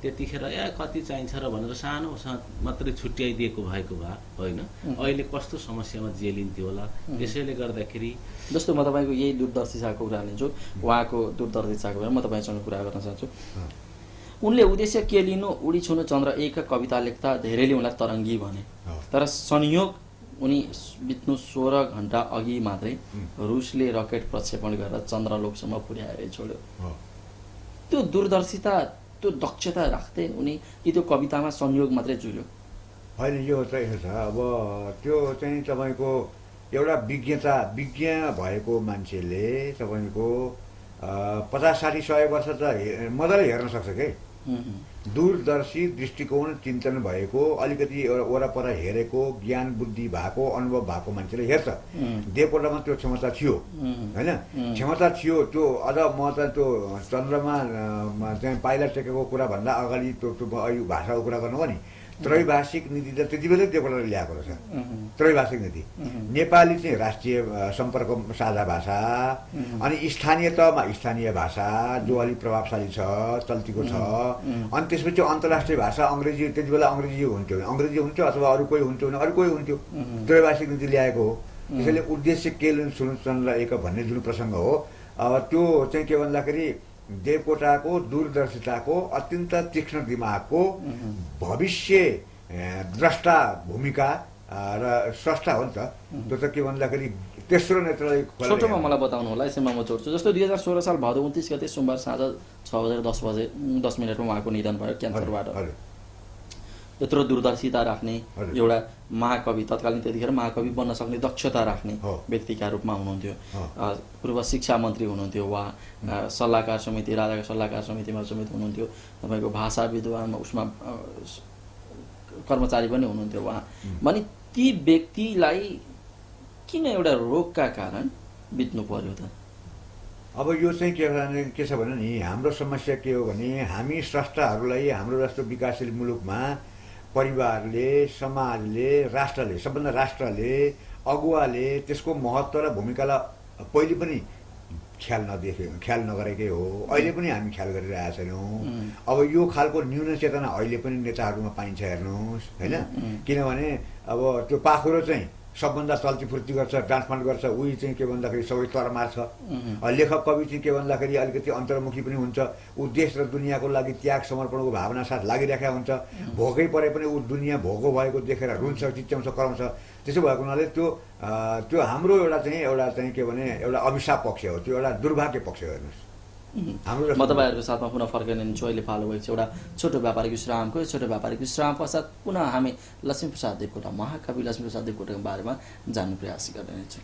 त्यतिखेर कति चाहिन्छ र भनेर सानो मात्रै छुट्याइदिएको भएको भए होइन, अहिले कस्तो समस्यामा जेलिन्थ्यो होला। त्यसैले गर्दाखेरि जस्तो म तपाईँको यही दूरदर्शिताको कुरा लिन्छु, उहाँको दूरदर्शिताको कुरा म तपाईँसँग कुरा गर्न चाहन्छु। उनले उद्देश्य के लिनु, उडी छुनु चन्द्र एक कविता लेख्दा धेरैले उनलाई तरङ्गी भने, तर संयोग उनी बित्नु 16 घण्टा अघि मात्रै रुसले रकेट प्रक्षेपण गरेर चन्द्रलोकसम्म पुर्याएर छोड्यो। त्यो दूरदर्शिता, त्यो दक्षता राख्दै उनी कि त्यो कवितामा संयोग मात्रै जुल्यो? होइन, यो चाहिँ छ। अब त्यो चाहिँ तपाईँको एउटा विज्ञ भएको मान्छेले तपाईँको 50-60-100 वर्ष त मजाले हेर्न सक्छ के। दूरदर्शी दृष्टिकोण चिन्तन भएको, अलिकति वरपर हेरेको, ज्ञान बुद्धि भएको, अनुभव भएको मान्छेले हेर्छ। देवकोटामा त्यो क्षमता थियो होइन, क्षमता थियो। त्यो अझ म त त्यो चन्द्रमा चाहिँ पाइला टेकेको कुरा भन्दा अगाडि त्यो भाषाको कुरा गर्नु हो नि, त्रैभाषिक नीति त त्यति बेलै देवकोटाले ल्याएको रहेछ। त्रैभाषिक नीति नेपाली चाहिँ राष्ट्रिय सम्पर्क साझा भाषा, अनि स्थानीय तहमा स्थानीय भाषा जो अलिक प्रभावशाली छ, चल्तीको छ, अनि त्यसपछि अन्तर्राष्ट्रिय भाषा अङ्ग्रेजी। त्यति बेला अङ्ग्रेजी हुन्थ्यो अथवा अरू कोही हुन्थ्यो भने अरू कोही हुन्थ्यो। त्रैभाषिक नीति ल्याएको हो। त्यसैले उद्देश्य के सुनु चन्द्र एक भन्ने जुन प्रसङ्ग हो, अब त्यो चाहिँ के भन्दाखेरि देवकोटाको दूरदर्शिताको अत्यन्त तीक्ष्ण दिमागको भविष्य द्रष्टा भूमिका र स्रष्टा हो नि त। त्यो त के भन्दाखेरि तेस्रो नेत्रलाई छोटोमा मलाई बताउनु होला, यसैमा म जोड्छु। जस्तो 2016 साल भदौ 29 गते सोमबार साँझ 6:10 उहाँको निधन भयो क्यान्सरबाट। यत्रो दूरदर्शिता राख्ने एउटा महाकवि, तत्कालीन त्यतिखेर महाकवि बन्न सक्ने दक्षता राख्ने व्यक्तिका रूपमा हुनुहुन्थ्यो। पूर्व शिक्षा मन्त्री हुनुहुन्थ्यो, उहाँ सल्लाहकार समिति, राजाका सल्लाहकार समितिमा समेत हुनुहुन्थ्यो। तपाईँको भाषा विद्वान उसमा कर्मचारी पनि हुनुहुन्थ्यो उहाँ। भने ती व्यक्तिलाई किन एउटा रोगका कारण बित्नु पर्यो त? अब यो चाहिँ के छ भने नि, हाम्रो समस्या के हो भने हामी स्रष्टाहरूलाई हाम्रो जस्तो विकासशील मुलुकमा परिवारले, समाजले, राष्ट्रले, सबभन्दा राष्ट्रले, अगुवाले त्यसको महत्त्व र भूमिकालाई पहिले पनि ख्याल नगरेकै हो। अहिले पनि हामी ख्याल गरिरहेका छैनौँ। अब यो खालको न्यून चेतना अहिले पनि नेताहरूमा पाइन्छ हेर्नुहोस् होइन। किनभने अब त्यो पाखुरो चाहिँ सबभन्दा चल्तीफुर्ती गर्छ, ट्रान्सप्लान्ट गर्छ, उही चाहिँ के भन्दाखेरि सबै तरमार छ। लेखक कवि चाहिँ के भन्दाखेरि अलिकति अन्तर्मुखी पनि हुन्छ, ऊ देश र दुनियाँको लागि त्याग समर्पणको भावना साथ लागिरहेका हुन्छ। भोकै परे पनि ऊ दुनियाँ भोगो भएको देखेर रुन्छ, चिच्याउँछ, कराउँछ। त्यसो भएको हुनाले त्यो हाम्रो एउटा चाहिँ के भने एउटा अभिशाप पक्ष हो, त्यो एउटा दुर्भाग्य पक्ष हो हेर्नुहोस्। म तपाईँहरूको साथमा पुनः फर्किन्छु। अहिले पालो भएको छ एउटा छोटो व्यापारिक विश्रामको। छोटो व्यापारिक विश्राम पश्चात पुनः हामी लक्ष्मीप्रसाद देवकोटा, महाकवि लक्ष्मीप्रसाद देवकोटाको बारेमा जान्ने प्रयास गर्नेछौँ।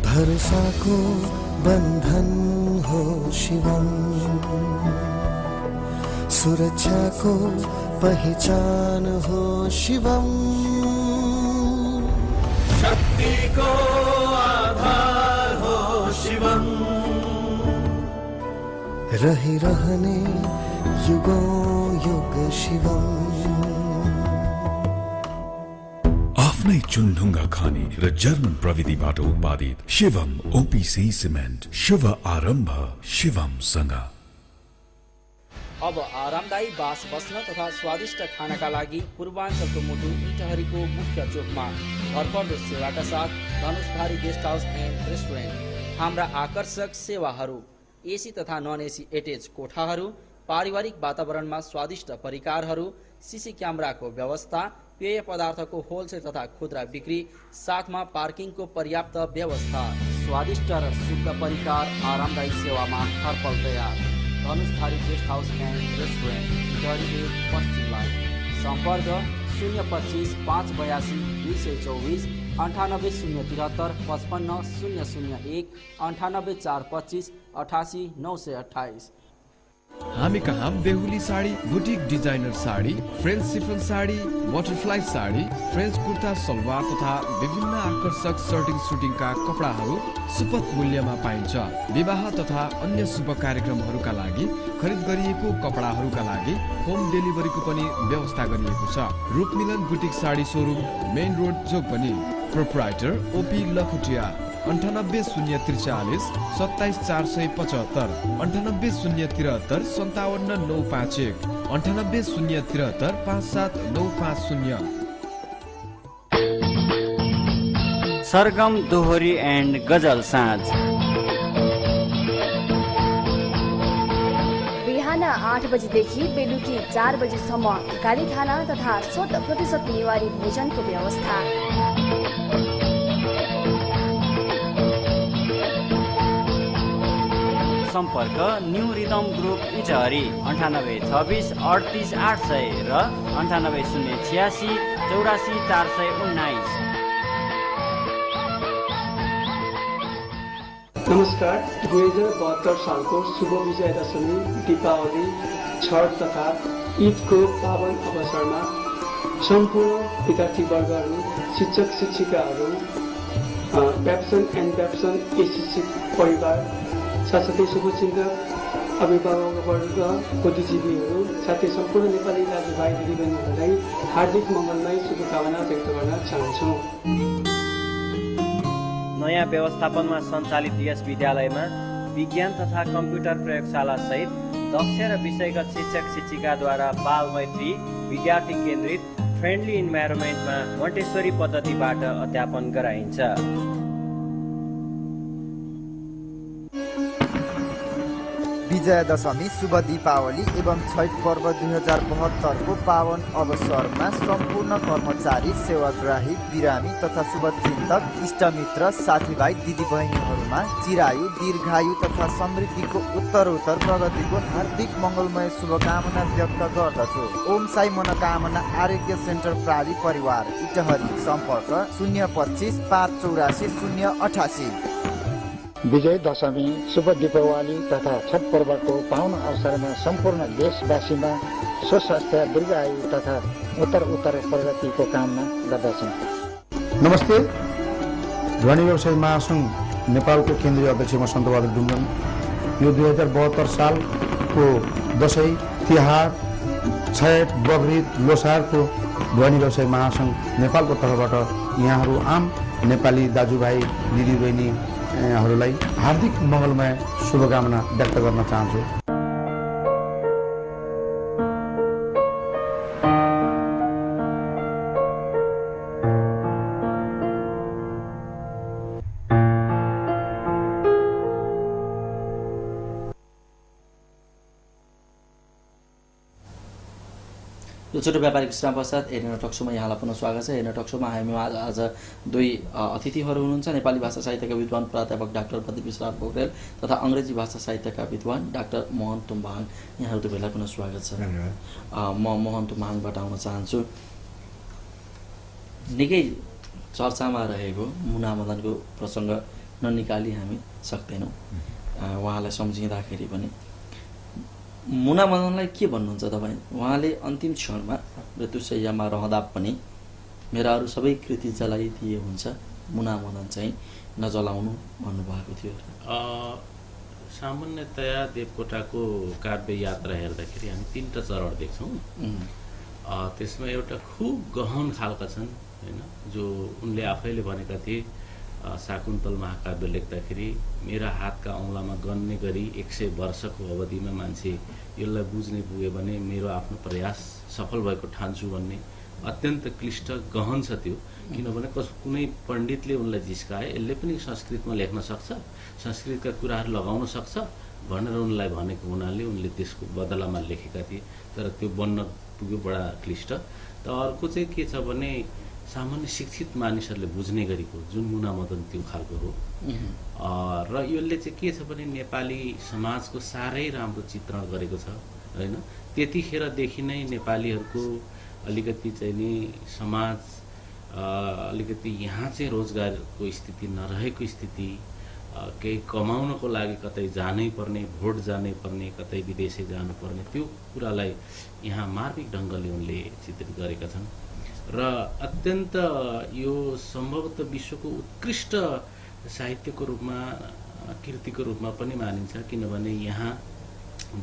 भरोसाको बन्धन हो शिवम, सुरक्षाको पहिचान हो शिवम। शक्तिको आधार हो शिवम रहिरहने युगौं युग शिवम आफ्नै चुनढुङ्गा खानी र जर्मन प्रविधिबाट उत्पादित शिवम ओपिसी सिमेन्ट शुभ आरम्भ शिवमसँग। अब आरामदायी बास बस्न तथा स्वादिष्ट खानाका लागि पूर्वाञ्चलको मुटु इटहरीको मुख्य चोकमा भरपर्दो सेवाका साथ Dhanushdhari guest house and restaurant. हाम्रा आकर्षक सेवाहरू, एसी तथा नन एसी एटेच कोठाहरू, पारिवारिक वातावरणमा स्वादिष्ट परिकारहरू, सीसी क्यामेराको व्यवस्था, पेय पदार्थको होलसेल तथा खुद्रा बिक्री, साथमा पार्किङको पर्याप्त व्यवस्था, स्वादिष्ट र शुद्ध परिकार, आरामदायी सेवामा हरपल तयार। Dhanushdhari guest house and restaurant, Itahari पश्चिम लाइन। सम्पर्क 025 582 224 98 073 55 001 98 425 88 928। हामी कहाँ बेहुली sari, boutique designer sari, French chiffon sari, butterfly sari, French kurta salwar तथा विभिन्न आकर्षक सर्टिङ सुटिङका कपडाहरू सुपथ मूल्यमा पाइन्छ। विवाह तथा अन्य शुभ कार्यक्रमहरूका लागि खरिद गरिएको कपडाहरूका लागि होम डेलिभरीको पनि व्यवस्था गरिएको छ। Roopmilan boutique sari showroom, main road Jogbani. Proprietor OP Lakhutia 98 043 27 475 98 073 57 951 98 073 57 950। Sargam Dohori and गजल साँझ बिहान 8 बजेदेखि बेलुकी 4 बजेसम्म गाली खाना तथा 100% निवारी भोजनको व्यवस्था। सम्पर्क न्यू रिदम ग्रुप इटहरी 98 26 38 800 र 98 086 84 419। नमस्कार। 2072 सालको शुभ विजय दशमी, दीपावली, छठ तथा ईदको पावन अवसरमा सम्पूर्ण विद्यार्थीवर्गहरू, शिक्षक शिक्षिकाहरू, व्याप्सन एन्ड व्याप्सन एसएससी परिवार, साथसाथै शुभचिन्तक, अभिभावकवर्ग, बुद्धिजीवीहरू, साथै सम्पूर्ण नेपाली दाजुभाइ दिदीबहिनीहरूलाई हार्दिक मङ्गलमय शुभकामना व्यक्त गर्न चाहन्छु। नयाँ व्यवस्थापनमा सञ्चालित यस विद्यालयमा विज्ञान तथा कम्प्युटर प्रयोगशाला सहित दक्ष र विषयगत शिक्षक शिक्षिकाद्वारा बाल मैत्री, विद्यार्थी केन्द्रित, फ्रेन्डली इन्भाइरोमेन्टमा मोन्टेसरी पद्धतिबाट अध्यापन गराइन्छ। विजय दशमी, शुभ दीपावली एवं छठ पर्व 2072 को पावन अवसरमा सम्पूर्ण कर्मचारी, सेवाग्राही, बिरामी तथा शुभचिन्तक, इष्टमित्र, साथीभाइ दिदीबहिनीहरूमा चिरायु, दीर्घायु तथा समृद्धिको उत्तरोत्तर प्रगतिको हार्दिक मङ्गलमय शुभकामना व्यक्त गर्दछु। ओम साई मनोकामना आरोग्य सेन्टर प्राली परिवार, इटहरी। सम्पर्क 025 584 088। विजय दशमी, शुभ दीपावली तथा छठ पर्वको पावन अवसरमा सम्पूर्ण देशवासीमा सुस्वास्थ्य, दीर्घायु तथा उत्तर प्रगतिको कामना गर्दछौँ। नमस्ते। ध्वनि व्यवसाय महासङ्घ नेपालको केन्द्रीय अध्यक्ष म सन्तबहादुर डुम्गन। यो 2072 सालको दसैँ, तिहार, छठ, बकरिद, लोसारको ध्वनि व्यवसाय महासङ्घ नेपालको तर्फबाट यहाँहरू आम नेपाली दाजुभाइ दिदीबहिनीहरूलाई हार्दिक मङ्गलमय शुभकामना व्यक्त गर्न चाहन्छु। यो छोटो व्यापारिक विश्राम पश्चात हेरेन टक्सोमा यहाँलाई पुनः स्वागत छ। हेरेन टक्सोमा हामी आज दुई अतिथिहरू हुनुहुन्छ। नेपाली भाषा साहित्यका विद्वान प्राध्यापक डाक्टर प्रदीप पोखरेल तथा अङ्ग्रेजी भाषा साहित्यका विद्वान डाक्टर मोहन तुम्बाङ। यहाँहरू दुवैलाई पुनः स्वागत छ। म मोहन तुम्बाङबाट आउन चाहन्छु। निकै चर्चामा रहेको मुनामदनको प्रसङ्ग ननिकाली हामी सक्दैनौँ। उहाँलाई सम्झिँदाखेरि पनि मुनामदनलाई के भन्नुहुन्छ तपाईँ? उहाँले अन्तिम क्षणमा मृत्युशय्यामा रहँदा पनि मेराहरू सबै कृति जलाइदिए हुन्छ, मुनामदन चाहिँ नचलाउनु भन्नुभएको थियो? सामान्यतया देवकोटाको काव्य यात्रा हेर्दाखेरि हामी 3टा चरण देख्छौँ। त्यसमा एउटा खुब गहन खालका छन् हैन, जो उनले आफैले भनेका थिए शाकुन्तल महाकाव्य लेख्दाखेरि मेरा हातका औँलामा गन्ने गरी 100 वर्षको अवधिमा मान्छे यसलाई बुझ्ने पुग्यो भने मेरो आफ्नो प्रयास सफल भएको ठान्छु भन्ने अत्यन्त क्लिष्ट गहन छ त्यो। किनभने कुनै पण्डितले उनलाई जिस्काए यसले पनि संस्कृतमा लेख्न सक्छ, संस्कृतका कुराहरू लगाउन सक्छ भनेर उनलाई भनेको हुनाले उनले त्यसको बदलामा लेखेका थिए, तर त्यो बन्न पुग्यो बडा क्लिष्ट। त अर्को चाहिँ के छ भने सामान्य शिक्षित मानिसहरूले बुझ्ने गरेको जुन मुनामदन त्यो खालको हो। र यसले चाहिँ के छ भने नेपाली समाजको साह्रै राम्रो चित्रण गरेको छ हैन। त्यतिखेरदेखि नै नेपालीहरूको अलिकति चाहिँ नि समाज अलिकति यहाँ चाहिँ रोजगारको स्थिति नरहेको स्थिति, केही कमाउनको लागि कतै जानै पर्ने, भोट जानै पर्ने, कतै विदेशै जानुपर्ने, त्यो कुरालाई यहाँ मार्मिक ढङ्गले उनले चित्रित गरेका छन्। र अत्यन्त यो सम्भवतः विश्वको उत्कृष्ट साहित्यको रूपमा, कृतिको रूपमा पनि मानिन्छ। किनभने यहाँ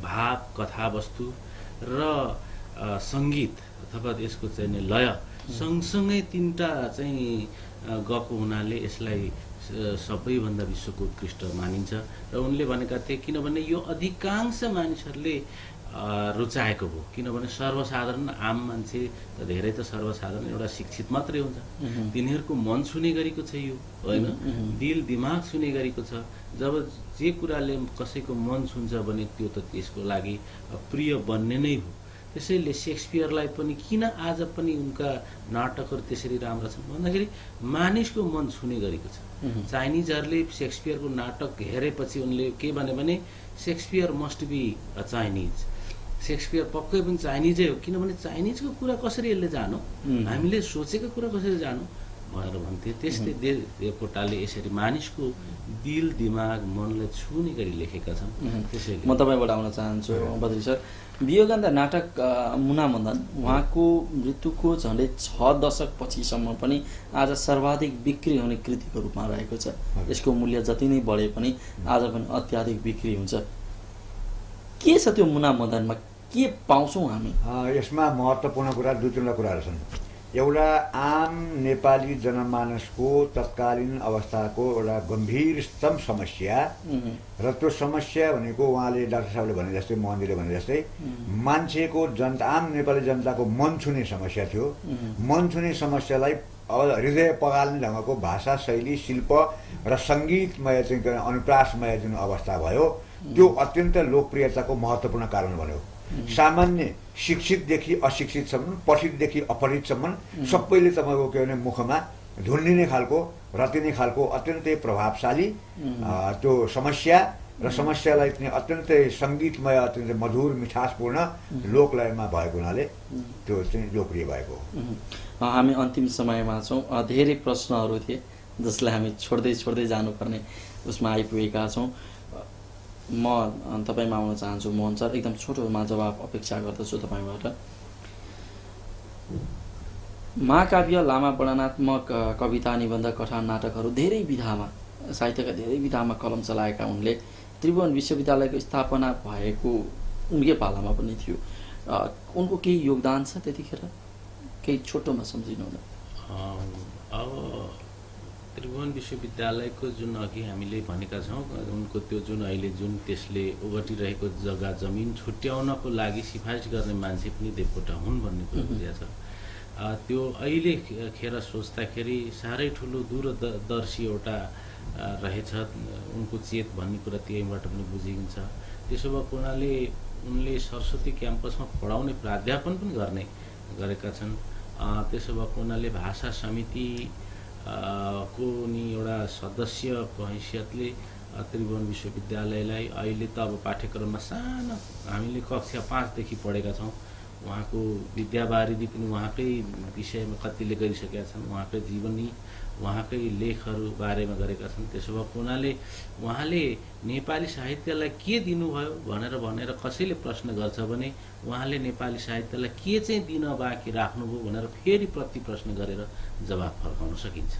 भाव, कथावस्तु र सङ्गीत अथवा यसको चाहिँ लय सँगसँगै 3टा चाहिँ गएको हुनाले यसलाई सबैभन्दा विश्वको उत्कृष्ट मानिन्छ। र उनले भनेका थिए किनभने यो अधिकांश मानिसहरूले रुचाएको हो। किनभने सर्वसाधारण आम मान्छे त धेरै त सर्वसाधारण एउटा शिक्षित मात्रै हुन्छ, तिनीहरूको मन छुने गरेको छ यो होइन, दिल दिमाग छुने गरेको छ। जब जे कुराले कसैको मन छुन्छ भने त्यो त त्यसको लागि प्रिय बन्ने नै हो। त्यसैले शेक्सपियरलाई पनि किन आज पनि उनका नाटकहरू त्यसरी राम्रा छन् भन्दाखेरि मानिसको मन छुने गरेको छ। चाइनिजहरूले शेक्सपियरको नाटक हेरेपछि उनले के भने Shakespeare must be a Chinese, Shakespeare पक्कै पनि चाइनिजै हो। किनभने चाइनिजको कुरा कसरी यसले जानु, हामीले सोचेको कुरा कसरी जानु भनेर भन्थे। त्यस्तै देवकोटाले यसरी मानिसको दिल दिमाग मनलाई छुने गरी लेखेका छन्। त्यसैले म तपाईँबाट आउन चाहन्छु बद्री सर, वियोगान्त नाटक मुनामदन उहाँको मृत्युको झन्डै 6 दशक पछिसम्म पनि आज सर्वाधिक बिक्री हुने कृतिको रूपमा रहेको छ। यसको मूल्य जति नै बढे पनि आज पनि अत्याधिक बिक्री हुन्छ। के छ त्यो मुनामदनमा, के पाउँछौँ हामी? यसमा महत्त्वपूर्ण कुरा 2-3 कुराहरू छन्। एउटा आम नेपाली जनमानसको तत्कालीन अवस्थाको एउटा गम्भीरतम समस्या, र त्यो समस्या भनेको उहाँले डाक्टर साहबले भने जस्तै, मोहनजीले भने जस्तै मान्छेको आम नेपाली जनताको मन छुने समस्या थियो। मन छुने समस्यालाई अब हृदय पगाल्ने ढङ्गको भाषा शैली, शिल्प र सङ्गीतमय चाहिँ अनुप्रासमय जुन अवस्था भयो, त्यो अत्यन्त लोकप्रियताको महत्त्वपूर्ण कारण बन्यो। सामान्य शिक्षितदेखि अशिक्षितसम्म, पठितदेखि अपठितसम्म सबैले तपाईँको के भने मुखमा झुन्डिने खालको, रतिने खालको अत्यन्तै प्रभावशाली त्यो समस्या, र समस्यालाई चाहिँ अत्यन्तै सङ्गीतमय, अत्यन्तै मधुर मिठासपूर्ण लोकलयमा भएको हुनाले त्यो चाहिँ लोकप्रिय भएको हो। हामी अन्तिम समयमा छौँ। धेरै प्रश्नहरू थिए जसलाई हामी छोड्दै जानुपर्ने उसमा आइपुगेका छौँ। म तपाईँमा आउन चाहन्छु मोहन सर, एकदम छोटोमा जवाब अपेक्षा गर्दछु तपाईँबाट। महाकाव्य, लामा वर्णनात्मक कविता, निबन्ध, कथान, नाटकहरू धेरै विधामा, साहित्यका धेरै विधामा कलम चलाएका उनले त्रिभुवन विश्वविद्यालयको स्थापना भएको उनकै पालामा पनि थियो। उनको केही योगदान छ त्यतिखेर? केही छोटोमा सम्झिनु न। अब त्रिभुवन विश्वविद्यालयको जुन अघि हामीले भनेका छौँ, उनको त्यो जुन अहिले जुन त्यसले ओगटिरहेको जग्गा जमिन छुट्याउनको लागि सिफारिस गर्ने मान्छे पनि देवकोटा हुन् भन्ने कुरा बुझिया छ। त्यो अहिले खेर सोच्दाखेरि साह्रै ठुलो दूरदर्शी एउटा रहेछ उनको चेत भन्ने कुरा त्यहीबाट पनि बुझिन्छ। त्यसो भएको हुनाले उनले सरस्वती क्याम्पसमा पढाउने प्राध्यापन पनि गरेका छन्। त्यसो भएको हुनाले भाषा समिति को नि एउटा सदस्यको हैसियतले त्रिभुवन विश्वविद्यालयलाई अहिले त अब पाठ्यक्रममा सानो हामीले कक्षा 5देखि पढेका छौँ। उहाँको विद्यावारिधि पनि उहाँकै विषयमा कतिले गरिसकेका छन्, उहाँकै जीवनी, उहाँकै लेखहरू बारेमा गरेका छन्। त्यसो भएको हुनाले उहाँले नेपाली साहित्यलाई के दिनुभयो भनेर कसैले प्रश्न गर्छ भने उहाँले नेपाली साहित्यलाई के चाहिँ दिन बाँकी राख्नुभयो भनेर फेरि प्रति प्रश्न गरेर जवाफ फर्काउन सकिन्छ।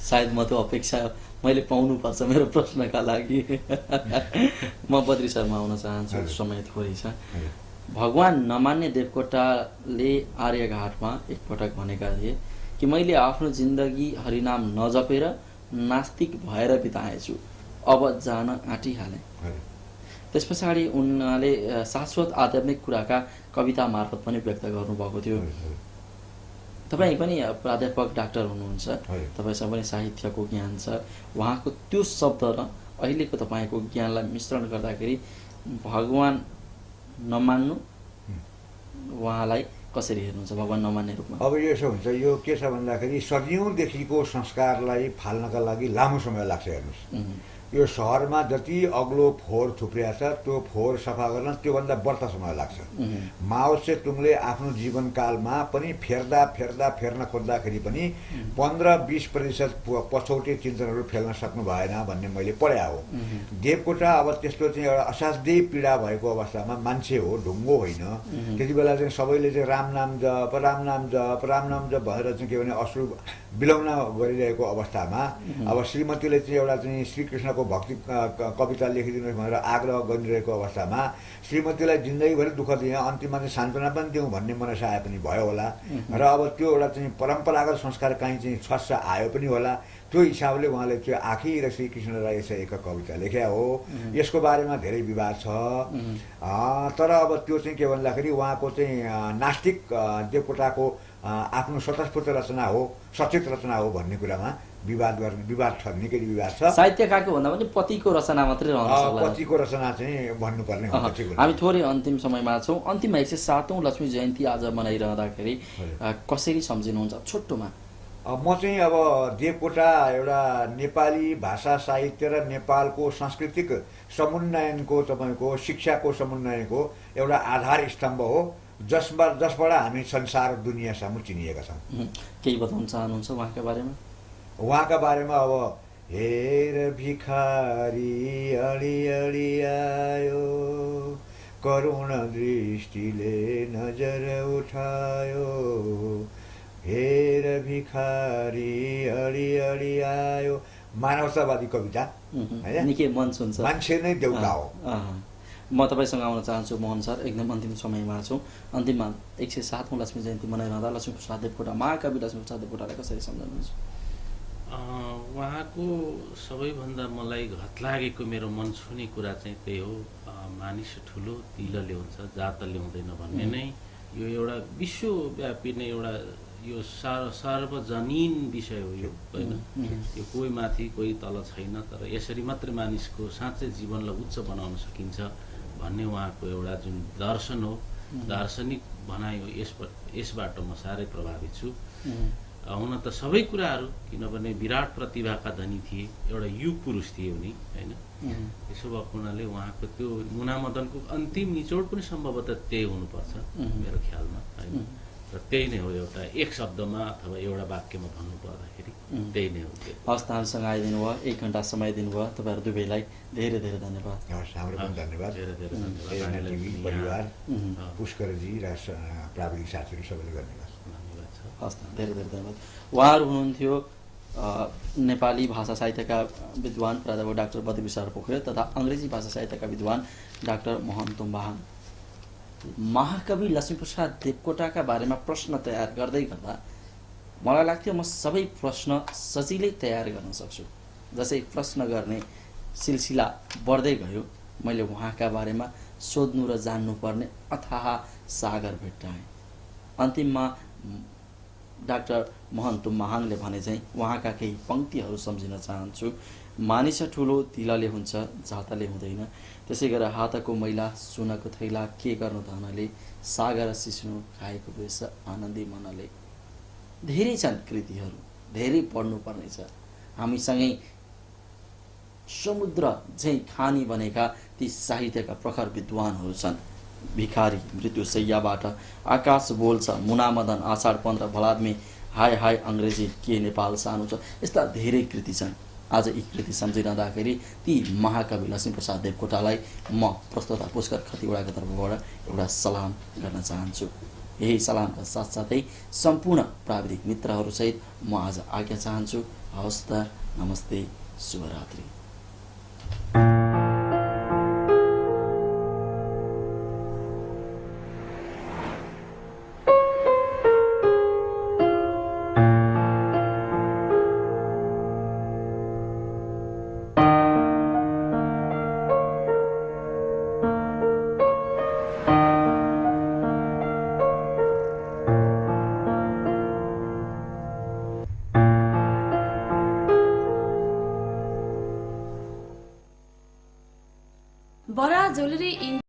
सायद म त्यो अपेक्षा मैले पाउनुपर्छ मेरो प्रश्नका लागि। म बद्री शर्मा आउन चाहन्छु, समय थोरै छ। भगवान नमान्ने देवकोटाले आर्यघाटमा एकपटक भनेका थिए कि मैले आफ्नो जिन्दगी हरिनाम नजपेर नास्तिक भएर बिताएछु, अब जान आँटिहालेँ। त्यस पछाडि उनले शाश्वत आध्यात्मिक कुराका कविता मार्फत पनि व्यक्त गर्नुभएको थियो। तपाईँ पनि प्राध्यापक डाक्टर हुनुहुन्छ, तपाईँसँग पनि साहित्यको ज्ञान छ। उहाँको त्यो शब्द र अहिलेको तपाईँको ज्ञानलाई मिश्रण गर्दाखेरि भगवान नमान्नु उहाँलाई कसरी हेर्नुहुन्छ, भगवान नमान्ने रूपमा? अब यसो हुन्छ, यो के छ भन्दाखेरि सदियौँदेखिको संस्कारलाई फाल्नका लागि लामो समय लाग्छ। हेर्नुहोस्, यो सहरमा जति अग्लो फोहोर थुप्रिया छ त्यो फोहोर सफा गर्न त्योभन्दा बढ्ता समय लाग्छ। माओ से तुङले आफ्नो जीवनकालमा पनि फेर्न खोज्दाखेरि पनि 15-20% पछौटे चिन्तनहरू फेल्न सक्नु भएन भन्ने मैले पढे हो। देवकोटा अब त्यस्तो चाहिँ एउटा असाध्यै पीडा भएको अवस्थामा मान्छे हो, ढुङ्गो होइन। त्यति बेला चाहिँ सबैले चाहिँ राम नाम जप भनेर चाहिँ के भने अश्रु बिलाउन गरिरहेको अवस्थामा अब श्रीमतीले चाहिँ एउटा चाहिँ श्रीकृष्णको भक्ति कविता लेखिदिनुहोस् भनेर आग्रह गरिरहेको अवस्थामा श्रीमतीलाई जिन्दगीभरि दुःख दिएँ, अन्तिममा चाहिँ सान्त्वना पनि दिउँ भन्ने मनसाय पनि भयो होला। र अब त्यो एउटा चाहिँ परम्परागत संस्कार कहीँ चाहिँ छस्स आयो पनि होला। त्यो हिसाबले उहाँले चाहिँ आखिर श्रीकृष्णलाई यसै एक कविता लेख्या हो। यसको बारेमा धेरै विवाद छ। तर अब त्यो चाहिँ के भन्दाखेरि उहाँको चाहिँ नास्तिक देवकोटाको आफ्नो स्वतस्फूर्त रचना हो, सचेत रचना हो भन्ने कुरामा विवाद छ, निकै विवाद छ। साहित्यकारको भन्दा पनि पतिको रचना मात्रै रहन्छ, पतिको रचना चाहिँ भन्नुपर्ने हुन्छ। हामी थोरै अन्तिम समयमा छौँ। अन्तिममा 107औं लक्ष्मी जयन्ती आज मनाइरहँदाखेरि कसरी सम्झिनुहुन्छ छोटोमा? म चाहिँ अब देवकोटा एउटा नेपाली भाषा साहित्य र नेपालको सांस्कृतिक समुन्नयनको तपाईँको शिक्षाको समुन्नयनको एउटा आधार स्तम्भ हो, जसबाट हामी संसार दुनियाँ सामु चिनिएका छौँ। केही बताउन चाहनुहुन्छ उहाँका बारेमा? उहाँका बारेमा अब हेर भिखारी अडी अडी आयो, करुण दृष्टिले नजर उठायो, हेर भिखारी अडी अडी आयो। मानवतावादी कविता निकै मन छुन्छ, मान्छे नै देउता हो। म तपाईँसँग आउन चाहन्छु मोहन सर, एकदम अन्तिम समयमा छौँ। अन्तिममा 107औं लक्ष्मी जयन्ती मनाइरहँदा लक्ष्मीप्रसाद देवकोटा, महाकवि लक्ष्मीप्रसाद देवकोटालाई कसरी सम्झनुहुन्छ? उहाँको सबैभन्दा मलाई घत लागेको मेरो मन छुने कुरा चाहिँ त्यही हो, मानिस ठुलो तिल ल्याउँछ जात ल्याउँदैन भन्ने नै यो एउटा विश्वव्यापी नै एउटा यो सार्वजनीन विषय हो यो, होइन? यो कोही माथि कोही तल छैन, तर यसरी मात्रै मानिसको साँच्चै जीवनलाई उच्च बनाउन सकिन्छ भन्ने उहाँको एउटा जुन दर्शन हो, दार्शनिक भनाइ हो, यसबाट म साह्रै प्रभावित छु। हुन त सबै कुराहरू, किनभने विराट प्रतिभाका धनी थिए, एउटा युग पुरुष थिए उनी, होइन? यसो भएको हुनाले उहाँको त्यो मुनामदनको अन्तिम निचोड पनि सम्भवतः त्यही हुनुपर्छ मेरो ख्यालमा, होइन? र त्यही नै हो, एउटा एक शब्दमा अथवा एउटा वाक्यमा भन्नु पर्दाखेरि त्यही नै हो। हवस्, हामीसँग आइदिनु भयो, 1 घण्टा समय दिनुभयो, तपाईँहरू दुवैलाई धेरै धेरै धन्यवाद। हाम्रो पनि धन्यवाद। धेरै धेरै धन्यवाद परिवार, पुष्करजी र प्राविधिक साथीहरू सबैले धन्यवाद। हस्, धेरै धेरै धन्यवाद। उहाँहरू हुनुहुन्थ्यो नेपाली भाषा साहित्यका विद्वान प्राध्यापक डाक्टर बद्री शर्मा पोखरेल तथा अङ्ग्रेजी भाषा साहित्यका विद्वान डाक्टर मोहन तुम्बाहाङ। महाकवि लक्ष्मीप्रसाद देवकोटाका बारेमा प्रश्न तयार गर्दै गर्दा मलाई लाग्थ्यो म सबै प्रश्न सजिलै तयार गर्न सक्छु। जसै प्रश्न गर्ने सिलसिला बढ्दै गयो, मैले उहाँका बारेमा सोध्नु र जान्नुपर्ने अथाह सागर भेट्टाएँ। अन्तिममा डाक्टर मोहन तुम्बाहाङले भने चाहिँ उहाँका केही पङ्क्तिहरू सम्झिन चाहन्छु। मानिस ठुलो तिलले हुन्छ जातले हुँदैन, त्यसै गरेर हातको मैला सुनको थैला के गर्नु धनले, सागर सिस्नु खाएको बेस आनन्दी मनले। धेरै छन् कृतिहरू, धेरै पढ्नुपर्ने छ। हामीसँगै समुद्र झैँ खानी बनेका ती साहित्यका प्रखर विद्वानहरू छन्। भिखारी मृत्युशैयाबाट, आकाश बोल्छ, मुनामदन, आषाढ 15, भलाद्मी, हाय हाय अङ्ग्रेजी, के नेपाल सानो छ, यस्ता धेरै कृति छन्। आज यी कृति सम्झिरहँदाखेरि ती महाकवि लक्ष्मीप्रसाद देवकोटालाई म प्रस्तोता पुष्कर खतिवडाको तर्फबाट एउटा सलाम गर्न चाहन्छु। यही सलामका साथसाथै सम्पूर्ण प्राविधिक मित्रहरूसहित म आज आज्ञा चाहन्छु। हवस् त, नमस्ते, शुभरात्रि। बरा ज्वेलरी इन